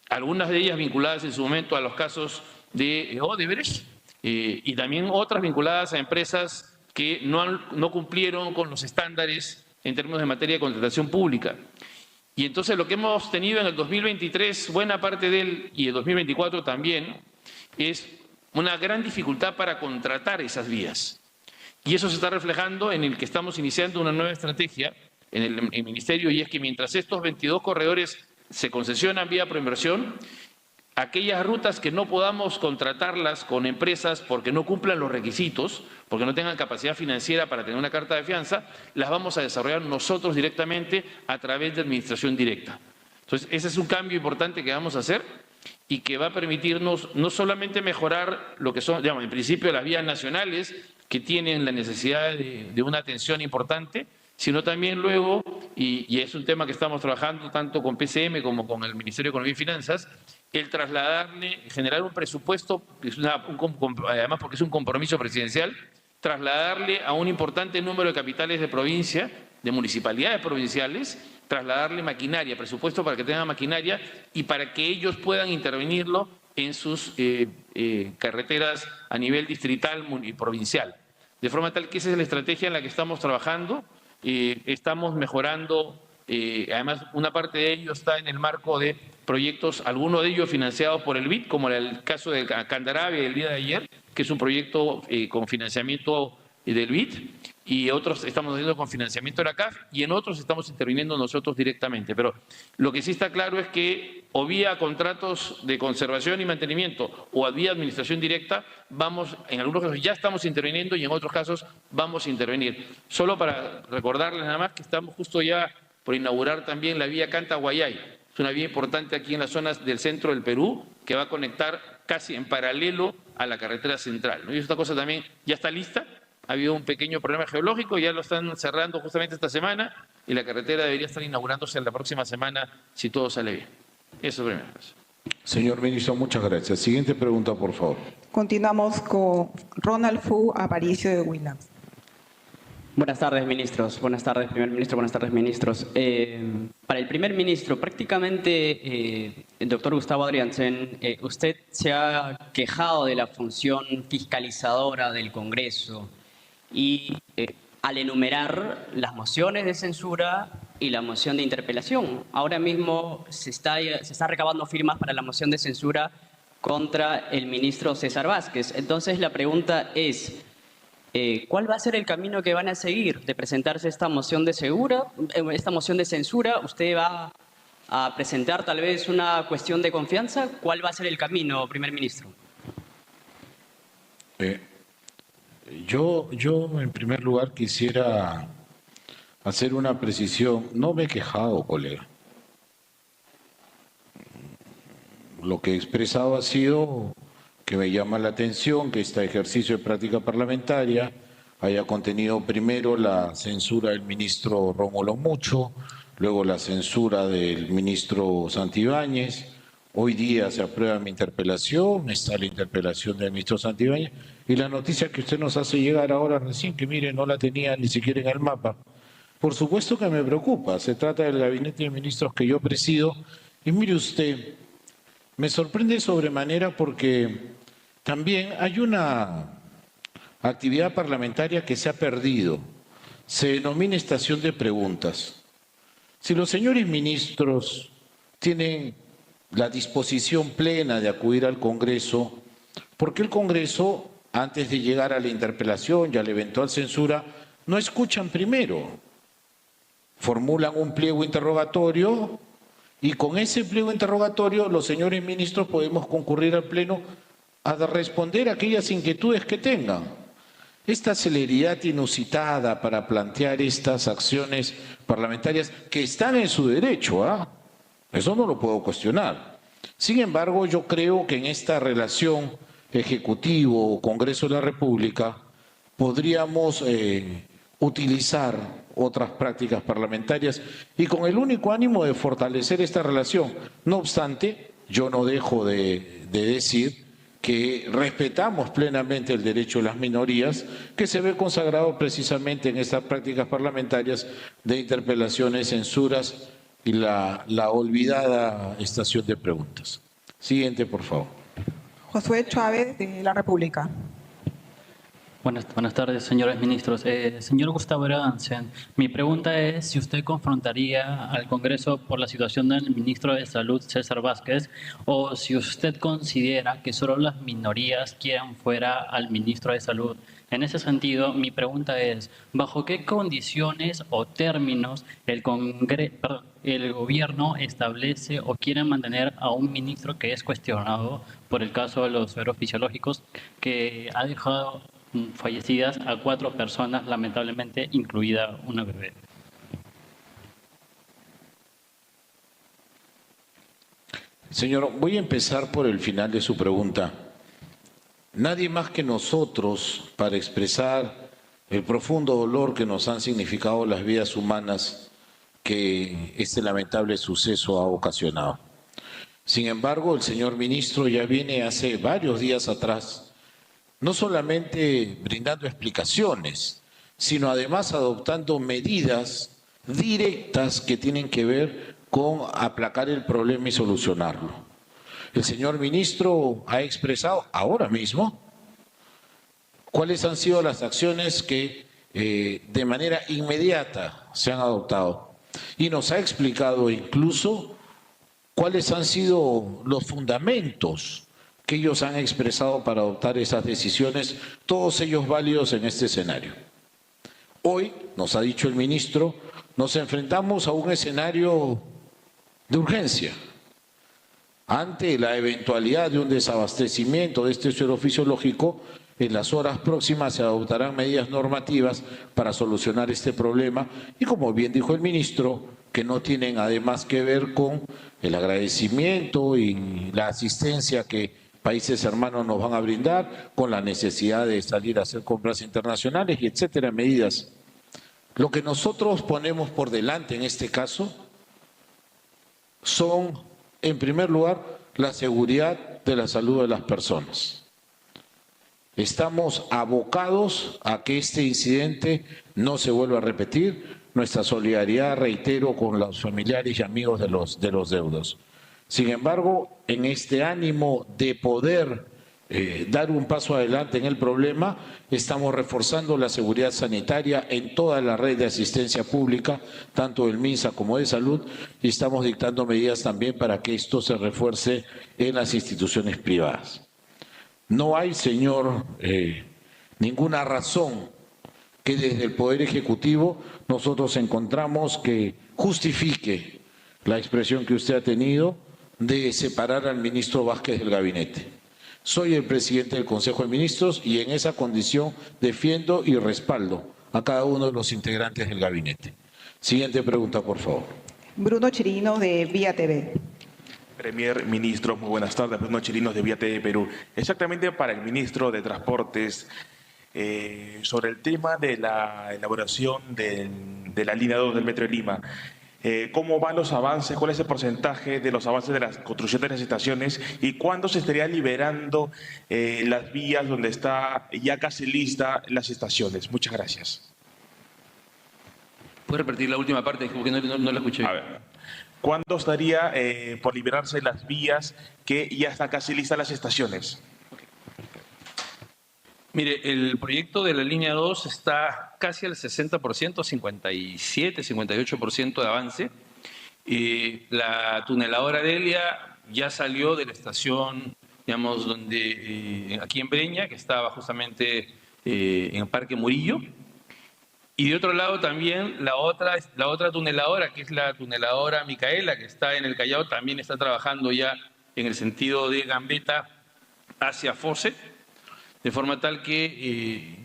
Algunas de ellas vinculadas en su momento a los casos de Odebrecht y también otras vinculadas a empresas que no cumplieron con los estándares en términos de materia de contratación pública. Y entonces lo que hemos tenido en el 2023, buena parte de él, y el 2024 también, es una gran dificultad para contratar esas vías. Y eso se está reflejando en el que estamos iniciando una nueva estrategia en el Ministerio, y es que mientras estos 22 corredores se concesionan vía Proinversión, aquellas rutas que no podamos contratarlas con empresas porque no cumplan los requisitos, porque no tengan capacidad financiera para tener una carta de fianza, las vamos a desarrollar nosotros directamente a través de administración directa. Entonces, ese es un cambio importante que vamos a hacer y que va a permitirnos no solamente mejorar lo que son, digamos, en principio las vías nacionales que tienen la necesidad de una atención importante, sino también luego, y es un tema que estamos trabajando tanto con PCM como con el Ministerio de Economía y Finanzas, el trasladarle, generar un presupuesto, además porque es un compromiso presidencial, trasladarle a un importante número de capitales de provincia, de municipalidades provinciales, trasladarle maquinaria, presupuesto para que tengan maquinaria y para que ellos puedan intervenirlo en sus carreteras a nivel distrital y provincial. De forma tal que esa es la estrategia en la que estamos trabajando. Estamos mejorando, además una parte de ello está en el marco de proyectos, algunos de ellos financiados por el BID, como el caso de Candarave el día de ayer, que es un proyecto con financiamiento del BID, y otros estamos haciendo con financiamiento de la CAF, y en otros estamos interviniendo nosotros directamente. Pero lo que sí está claro es que o vía contratos de conservación y mantenimiento o vía administración directa, vamos, en algunos casos ya estamos interviniendo y en otros casos vamos a intervenir. Solo para recordarles nada más que estamos justo ya por inaugurar también la vía Canta-Guayay. Es una vía importante aquí en las zonas del centro del Perú que va a conectar casi en paralelo a la carretera central, ¿no? Y esta cosa también ya está lista. Ha habido un pequeño problema geológico, ya lo están cerrando justamente esta semana y la carretera debería estar inaugurándose la próxima semana si todo sale bien. Eso primero. Señor ministro, muchas gracias. Siguiente pregunta, por favor. Continuamos con Ronald Fu Aparicio de Huila. Buenas tardes, ministros. Buenas tardes, primer ministro. Buenas tardes, ministros. Para el primer ministro, prácticamente, el doctor Gustavo Adriansen, usted se ha quejado de la función fiscalizadora del Congreso y al enumerar las mociones de censura y la moción de interpelación. Ahora mismo se está recabando firmas para la moción de censura contra el ministro César Vázquez. Entonces, la pregunta es, ¿cuál va a ser el camino que van a seguir de presentarse esta moción de censura? ¿Usted va a presentar tal vez una cuestión de confianza? ¿Cuál va a ser el camino, primer ministro? Yo en primer lugar quisiera hacer una precisión. No me he quejado, colega. Lo que he expresado ha sido que me llama la atención que este ejercicio de práctica parlamentaria haya contenido primero la censura del ministro Rómulo Mucho, luego la censura del ministro Santibáñez. Hoy día se aprueba mi interpelación, está la interpelación del ministro Santibáñez y la noticia que usted nos hace llegar ahora recién, que mire, no la tenía ni siquiera en el mapa. Por supuesto que me preocupa, se trata del gabinete de ministros que yo presido y mire usted, me sorprende sobremanera porque también hay una actividad parlamentaria que se ha perdido, se denomina estación de preguntas. Si los señores ministros tienen la disposición plena de acudir al Congreso, ¿por qué el Congreso, antes de llegar a la interpelación y a la eventual censura, no escuchan primero? Formulan un pliego interrogatorio y con ese pliego interrogatorio los señores ministros podemos concurrir al Pleno a responder a aquellas inquietudes que tengan. Esta celeridad inusitada para plantear estas acciones parlamentarias que están en su derecho, eso no lo puedo cuestionar. Sin embargo, yo creo que en esta relación Ejecutivo-Congreso de la República podríamos utilizar otras prácticas parlamentarias y con el único ánimo de fortalecer esta relación. No obstante, yo no dejo de decir que respetamos plenamente el derecho de las minorías, que se ve consagrado precisamente en estas prácticas parlamentarias de interpelaciones, censuras y la olvidada estación de preguntas. Siguiente, por favor. Josué Chávez, de La República. Buenas tardes, señores ministros. Señor Gustavo Adrianzen, mi pregunta es si usted confrontaría al Congreso por la situación del ministro de Salud, César Vázquez, o si usted considera que solo las minorías quieran fuera al ministro de Salud. En ese sentido, mi pregunta es, ¿bajo qué condiciones o términos el gobierno establece o quiere mantener a un ministro que es cuestionado por el caso de los sueros fisiológicos, que ha dejado fallecidas a 4 personas, lamentablemente incluida una bebé? Señor, voy a empezar por el final de su pregunta. Nadie más que nosotros para expresar el profundo dolor que nos han significado las vidas humanas que este lamentable suceso ha ocasionado. Sin embargo, el señor ministro ya viene hace varios días atrás no solamente brindando explicaciones, sino además adoptando medidas directas que tienen que ver con aplacar el problema y solucionarlo. El señor ministro ha expresado ahora mismo cuáles han sido las acciones que de manera inmediata se han adoptado y nos ha explicado incluso cuáles han sido los fundamentos que ellos han expresado para adoptar esas decisiones, todos ellos válidos en este escenario. Hoy, nos ha dicho el ministro, nos enfrentamos a un escenario de urgencia. Ante la eventualidad de un desabastecimiento de este suero fisiológico, en las horas próximas se adoptarán medidas normativas para solucionar este problema y, como bien dijo el ministro, que no tienen además que ver con el agradecimiento y la asistencia que países hermanos nos van a brindar, con la necesidad de salir a hacer compras internacionales y etcétera, medidas. Lo que nosotros ponemos por delante en este caso son, en primer lugar, la seguridad de la salud de las personas. Estamos abocados a que este incidente no se vuelva a repetir. Nuestra solidaridad, reitero, con los familiares y amigos de los deudos. Sin embargo, en este ánimo de poder dar un paso adelante en el problema, estamos reforzando la seguridad sanitaria en toda la red de asistencia pública, tanto del MINSA como de salud, y estamos dictando medidas también para que esto se refuerce en las instituciones privadas. No hay, señor, ninguna razón que desde el Poder Ejecutivo nosotros encontramos que justifique la expresión que usted ha tenido de separar al ministro Vázquez del gabinete. Soy el presidente del Consejo de Ministros y en esa condición defiendo y respaldo a cada uno de los integrantes del gabinete. Siguiente pregunta, por favor. Bruno Chirino, de Vía TV. Premier, ministro, muy buenas tardes. Bruno Chirinos, de Vía TV Perú. Exactamente para el ministro de Transportes, sobre el tema de la elaboración de la línea 2 del Metro de Lima. ¿Cómo van los avances? ¿Cuál es el porcentaje de los avances de la construcción de las estaciones? ¿Y cuándo se estaría liberando las vías donde está ya casi lista las estaciones? Muchas gracias. ¿Puede repetir la última parte? Porque no la escuché. A ver. ¿Cuándo estaría por liberarse las vías que ya están casi listas las estaciones? Mire, el proyecto de la línea 2 está casi al 60%, 57, 58% de avance. La tuneladora Delia ya salió de la estación, digamos, aquí en Breña, que estaba justamente en el Parque Murillo. Y de otro lado también la otra tuneladora, que es la tuneladora Micaela, que está en el Callao, también está trabajando ya en el sentido de Gambetta hacia Fose. De forma tal que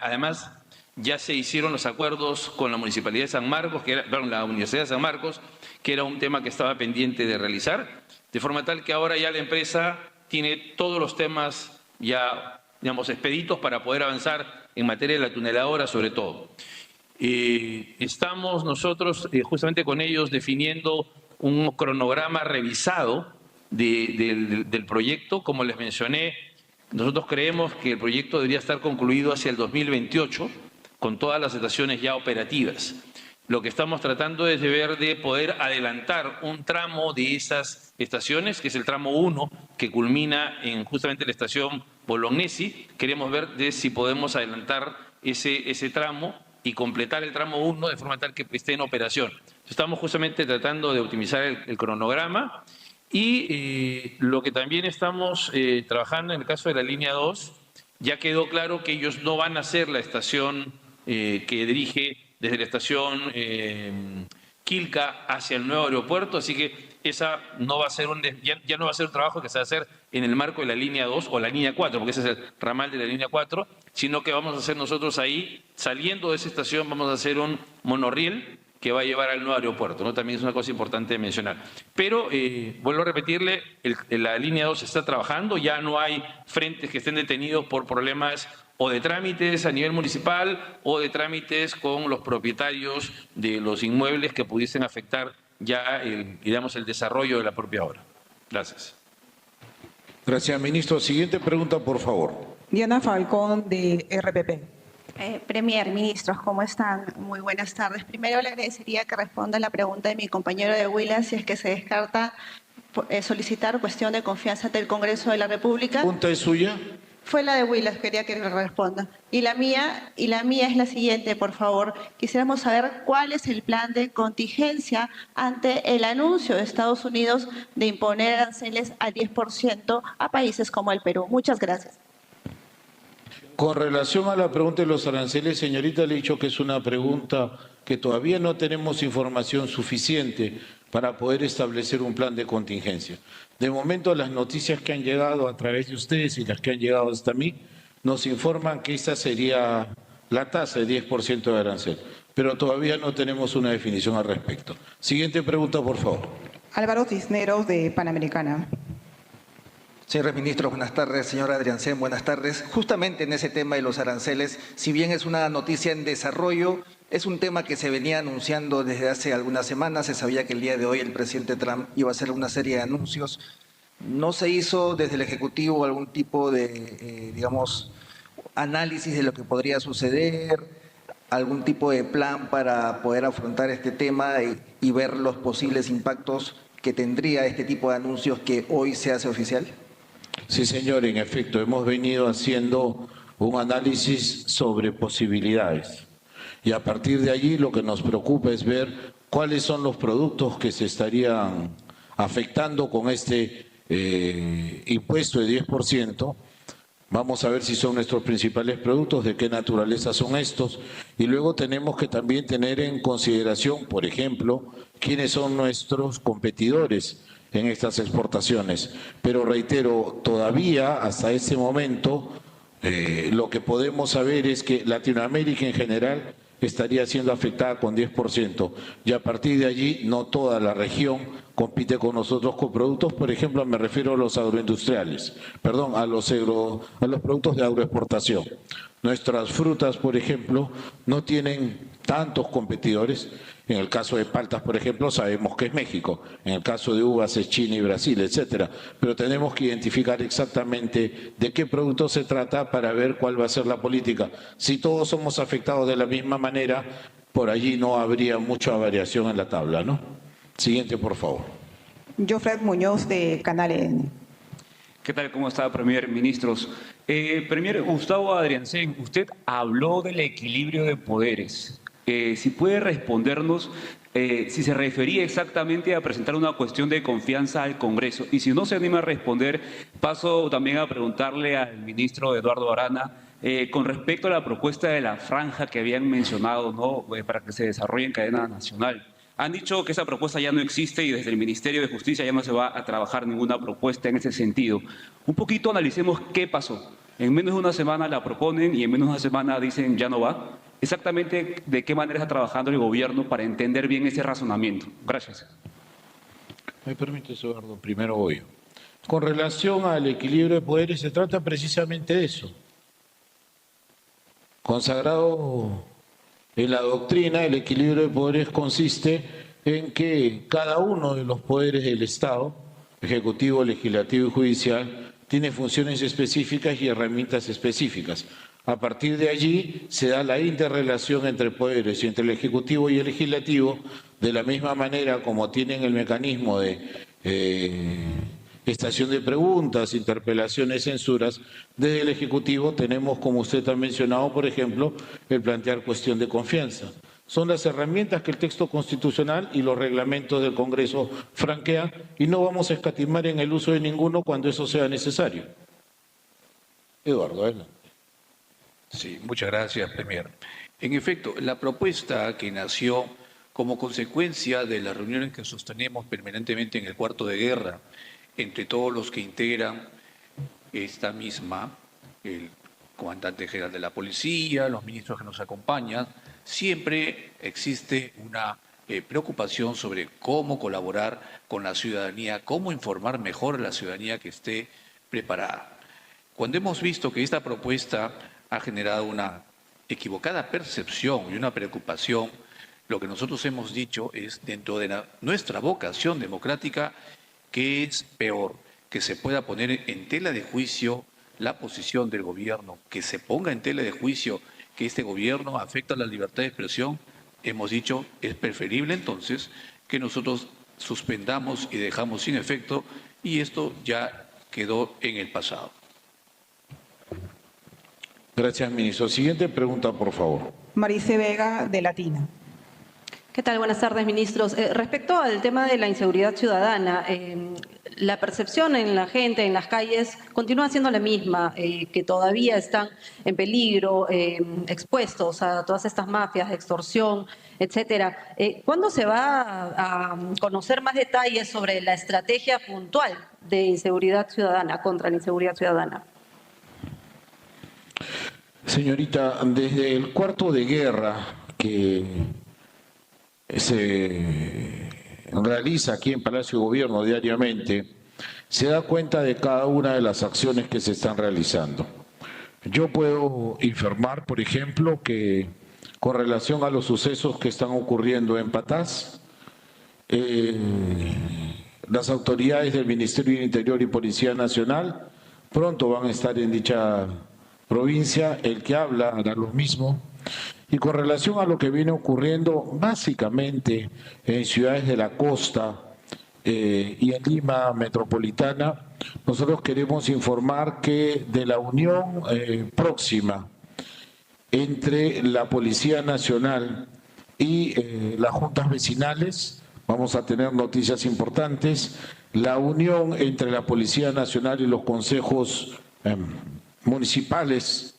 además ya se hicieron los acuerdos con la Municipalidad de San Marcos, la Universidad de San Marcos, que era un tema que estaba pendiente de realizar, de forma tal que ahora ya la empresa tiene todos los temas ya, digamos, expeditos para poder avanzar en materia de la tuneladora sobre todo. Estamos nosotros justamente con ellos definiendo un cronograma revisado del proyecto. Como les mencioné, nosotros creemos que el proyecto debería estar concluido hacia el 2028, con todas las estaciones ya operativas. lo que estamos tratando es de ver de poder adelantar un tramo de esas estaciones, que es el tramo 1, que culmina en justamente la estación Bolognesi. Queremos ver de si podemos adelantar ese tramo y completar el tramo 1 de forma tal que esté en operación. Estamos justamente tratando de optimizar el cronograma y lo que también estamos trabajando en el caso de la línea 2, ya quedó claro que ellos no van a ser la estación que dirige desde la estación Quilca hacia el nuevo aeropuerto, así que esa no va a ser ya no va a ser un trabajo que se va a hacer en el marco de la línea 2 o la línea 4, porque ese es el ramal de la línea 4, sino que vamos a hacer nosotros ahí, saliendo de esa estación, vamos a hacer un monorriel que va a llevar al nuevo aeropuerto, ¿no? También es una cosa importante de mencionar. Pero, vuelvo a repetirle, la línea 2 está trabajando, ya no hay frentes que estén detenidos por problemas o de trámites a nivel municipal o de trámites con los propietarios de los inmuebles que pudiesen afectar ya el desarrollo de la propia obra. Gracias. Gracias, ministro. Siguiente pregunta, por favor. Diana Falcón, de RPP. Premier, ministros, ¿cómo están? Muy buenas tardes. Primero le agradecería que responda a la pregunta de mi compañero de Huila, si es que se descarta solicitar cuestión de confianza ante el Congreso de la República. ¿Punta es suya? Fue la de Huila, quería que le responda. Y la mía es la siguiente, por favor. Quisiéramos saber cuál es el plan de contingencia ante el anuncio de Estados Unidos de imponer aranceles al 10% a países como el Perú. Muchas gracias. Con relación a la pregunta de los aranceles, señorita, le he dicho que es una pregunta que todavía no tenemos información suficiente para poder establecer un plan de contingencia. De momento, las noticias que han llegado a través de ustedes y las que han llegado hasta mí nos informan que esa sería la tasa de 10% de arancel, pero todavía no tenemos una definición al respecto. Siguiente pregunta, por favor. Álvaro Cisneros, de Panamericana. Señores ministros, buenas tardes. Señora Adriancén, buenas tardes. Justamente en ese tema de los aranceles, si bien es una noticia en desarrollo, es un tema que se venía anunciando desde hace algunas semanas. Se sabía que el día de hoy el presidente Trump iba a hacer una serie de anuncios. ¿No se hizo desde el Ejecutivo algún tipo de, análisis de lo que podría suceder? ¿Algún tipo de plan para poder afrontar este tema y ver los posibles impactos que tendría este tipo de anuncios que hoy se hace oficial? Sí, señor, en efecto, hemos venido haciendo un análisis sobre posibilidades y a partir de allí lo que nos preocupa es ver cuáles son los productos que se estarían afectando con este impuesto de 10%. Vamos a ver si son nuestros principales productos, de qué naturaleza son estos y luego tenemos que también tener en consideración, por ejemplo, quiénes son nuestros competidores en estas exportaciones. Pero reitero, todavía hasta ese momento lo que podemos saber es que Latinoamérica en general estaría siendo afectada con 10% y a partir de allí no toda la región compite con nosotros con productos, por ejemplo, me refiero a los agroindustriales, perdón, a los productos de agroexportación. Nuestras frutas, por ejemplo, no tienen tantos competidores. En el caso de paltas, por ejemplo, sabemos que es México. En el caso de uvas es China y Brasil, etcétera. Pero tenemos que identificar exactamente de qué producto se trata para ver cuál va a ser la política. Si todos somos afectados de la misma manera, por allí no habría mucha variación en la tabla, ¿no? Siguiente, por favor. Jofred Muñoz, de Canal EN. ¿Qué tal? ¿Cómo está, Premier? Ministros. Premier Gustavo Adriancén, usted habló del equilibrio de poderes. Si puede respondernos si se refería exactamente a presentar una cuestión de confianza al Congreso. Y si no se anima a responder, paso también a preguntarle al ministro Eduardo Arana con respecto a la propuesta de la franja que habían mencionado, ¿no? Para que se desarrolle en cadena nacional. Han dicho que esa propuesta ya no existe y desde el Ministerio de Justicia ya no se va a trabajar ninguna propuesta en ese sentido. Un poquito analicemos qué pasó. En menos de una semana la proponen y en menos de una semana dicen ya no va. Exactamente de qué manera está trabajando el gobierno para entender bien ese razonamiento. Gracias. ¿Me permite, Eduardo? Primero voy. Con relación al equilibrio de poderes, se trata precisamente de eso. Consagrado en la doctrina, el equilibrio de poderes consiste en que cada uno de los poderes del Estado, ejecutivo, legislativo y judicial, tiene funciones específicas y herramientas específicas. A partir de allí se da la interrelación entre poderes y entre el Ejecutivo y el Legislativo, de la misma manera como tienen el mecanismo de estación de preguntas, interpelaciones, censuras. Desde el Ejecutivo tenemos, como usted ha mencionado, por ejemplo, el plantear cuestión de confianza. Son las herramientas que el texto constitucional y los reglamentos del Congreso franquean y no vamos a escatimar en el uso de ninguno cuando eso sea necesario. Eduardo, adelante. Sí, muchas gracias, Premier. En efecto, la propuesta que nació como consecuencia de las reuniones que sostenemos permanentemente en el cuarto de guerra entre todos los que integran esta misma, el comandante general de la policía, los ministros que nos acompañan, siempre existe una preocupación sobre cómo colaborar con la ciudadanía, cómo informar mejor a la ciudadanía que esté preparada. Cuando hemos visto que esta propuesta ha generado una equivocada percepción y una preocupación, lo que nosotros hemos dicho es, dentro de nuestra vocación democrática, que es peor que se pueda poner en tela de juicio la posición del gobierno, que se ponga en tela de juicio que este gobierno afecta a la libertad de expresión. Hemos dicho, es preferible entonces que nosotros suspendamos y dejamos sin efecto, y esto ya quedó en el pasado. Gracias, ministro. Siguiente pregunta, por favor. Marice Vega, de Latina. ¿Qué tal? Buenas tardes, ministros. Respecto al tema de la inseguridad ciudadana, la percepción en la gente, en las calles, continúa siendo la misma, que todavía están en peligro, expuestos a todas estas mafias de extorsión, etcétera. ¿Cuándo se va a conocer más detalles sobre la estrategia puntual de inseguridad ciudadana, contra la inseguridad ciudadana? Señorita, desde el cuarto de guerra que se realiza aquí en Palacio de Gobierno diariamente, se da cuenta de cada una de las acciones que se están realizando. Yo puedo informar, por ejemplo, que con relación a los sucesos que están ocurriendo en Patás, las autoridades del Ministerio del Interior y Policía Nacional pronto van a estar en dicha provincia, el que habla hará lo mismo. Y con relación a lo que viene ocurriendo básicamente en ciudades de la costa y en Lima metropolitana, nosotros queremos informar que de la unión próxima entre la Policía Nacional y las juntas vecinales, vamos a tener noticias importantes. La unión entre la Policía Nacional y los consejos municipales,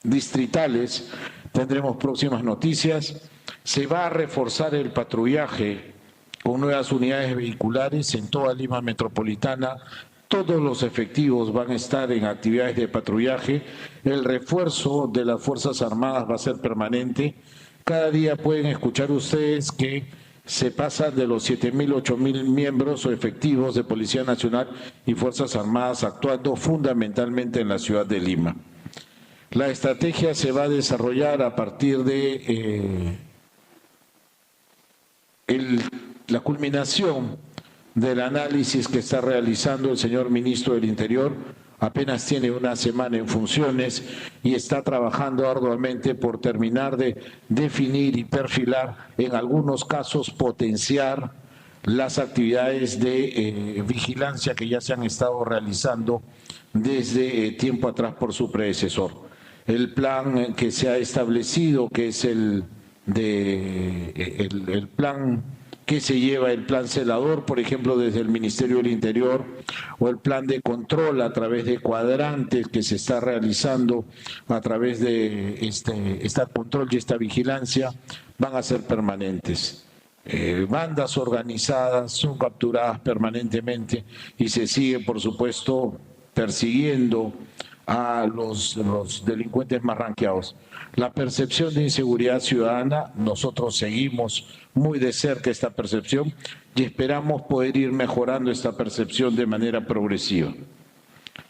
distritales, tendremos próximas noticias. Se va a reforzar el patrullaje con nuevas unidades vehiculares en toda Lima metropolitana. Todos los efectivos van a estar en actividades de patrullaje. El refuerzo de las Fuerzas Armadas va a ser permanente. Cada día pueden escuchar ustedes que se pasa de los 7.000, 8.000 miembros o efectivos de Policía Nacional y Fuerzas Armadas actuando fundamentalmente en la ciudad de Lima. La estrategia se va a desarrollar a partir de la culminación del análisis que está realizando el señor ministro del Interior. Apenas tiene una semana en funciones y está trabajando arduamente por terminar de definir y perfilar, en algunos casos potenciar las actividades de vigilancia que ya se han estado realizando desde tiempo atrás por su predecesor. El plan que se ha establecido, que es el plan que se lleva, el plan celador, por ejemplo, desde el Ministerio del Interior, o el plan de control a través de cuadrantes que se está realizando a través de este control y esta vigilancia, van a ser permanentes. Bandas organizadas son capturadas permanentemente y se sigue, por supuesto, persiguiendo a los delincuentes más ranqueados. La percepción de inseguridad ciudadana, nosotros seguimos muy de cerca esta percepción y esperamos poder ir mejorando esta percepción de manera progresiva.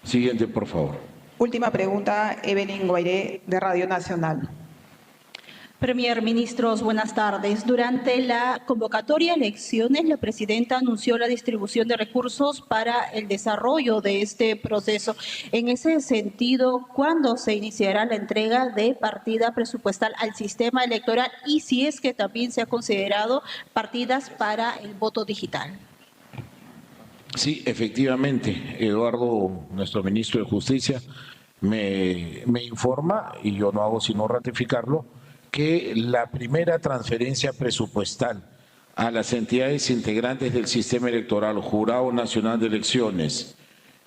Siguiente, por favor. Última pregunta, Evelyn Guairé, de Radio Nacional. Premier, ministros, buenas tardes. Durante la convocatoria a elecciones, la presidenta anunció la distribución de recursos para el desarrollo de este proceso. En ese sentido, ¿cuándo se iniciará la entrega de partida presupuestal al sistema electoral y si es que también se ha considerado partidas para el voto digital? Sí, efectivamente, Eduardo, nuestro ministro de Justicia, me informa, y yo no hago sino ratificarlo, que la primera transferencia presupuestal a las entidades integrantes del sistema electoral, Jurado Nacional de Elecciones,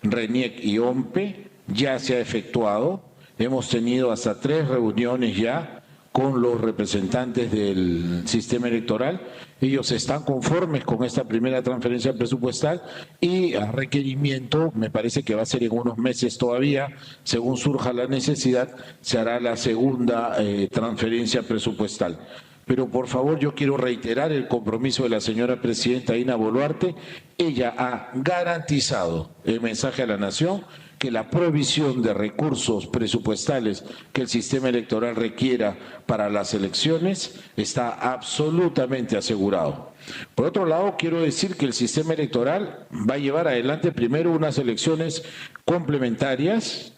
RENIEC y OMPE, ya se ha efectuado. Hemos tenido hasta 3 reuniones ya con los representantes del sistema electoral. Ellos están conformes con esta primera transferencia presupuestal y a requerimiento, me parece que va a ser en unos meses todavía, según surja la necesidad, se hará la segunda transferencia presupuestal. Pero por favor yo quiero reiterar el compromiso de la señora presidenta Dina Boluarte. Ella ha garantizado el mensaje a la nación que la provisión de recursos presupuestales que el sistema electoral requiera para las elecciones está absolutamente asegurado. Por otro lado, quiero decir que el sistema electoral va a llevar adelante primero unas elecciones complementarias,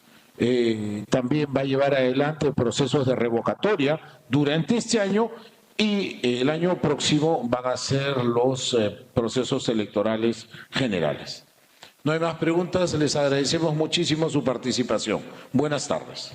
también va a llevar adelante procesos de revocatoria durante este año y el año próximo van a ser los procesos electorales generales. No hay más preguntas, les agradecemos muchísimo su participación. Buenas tardes.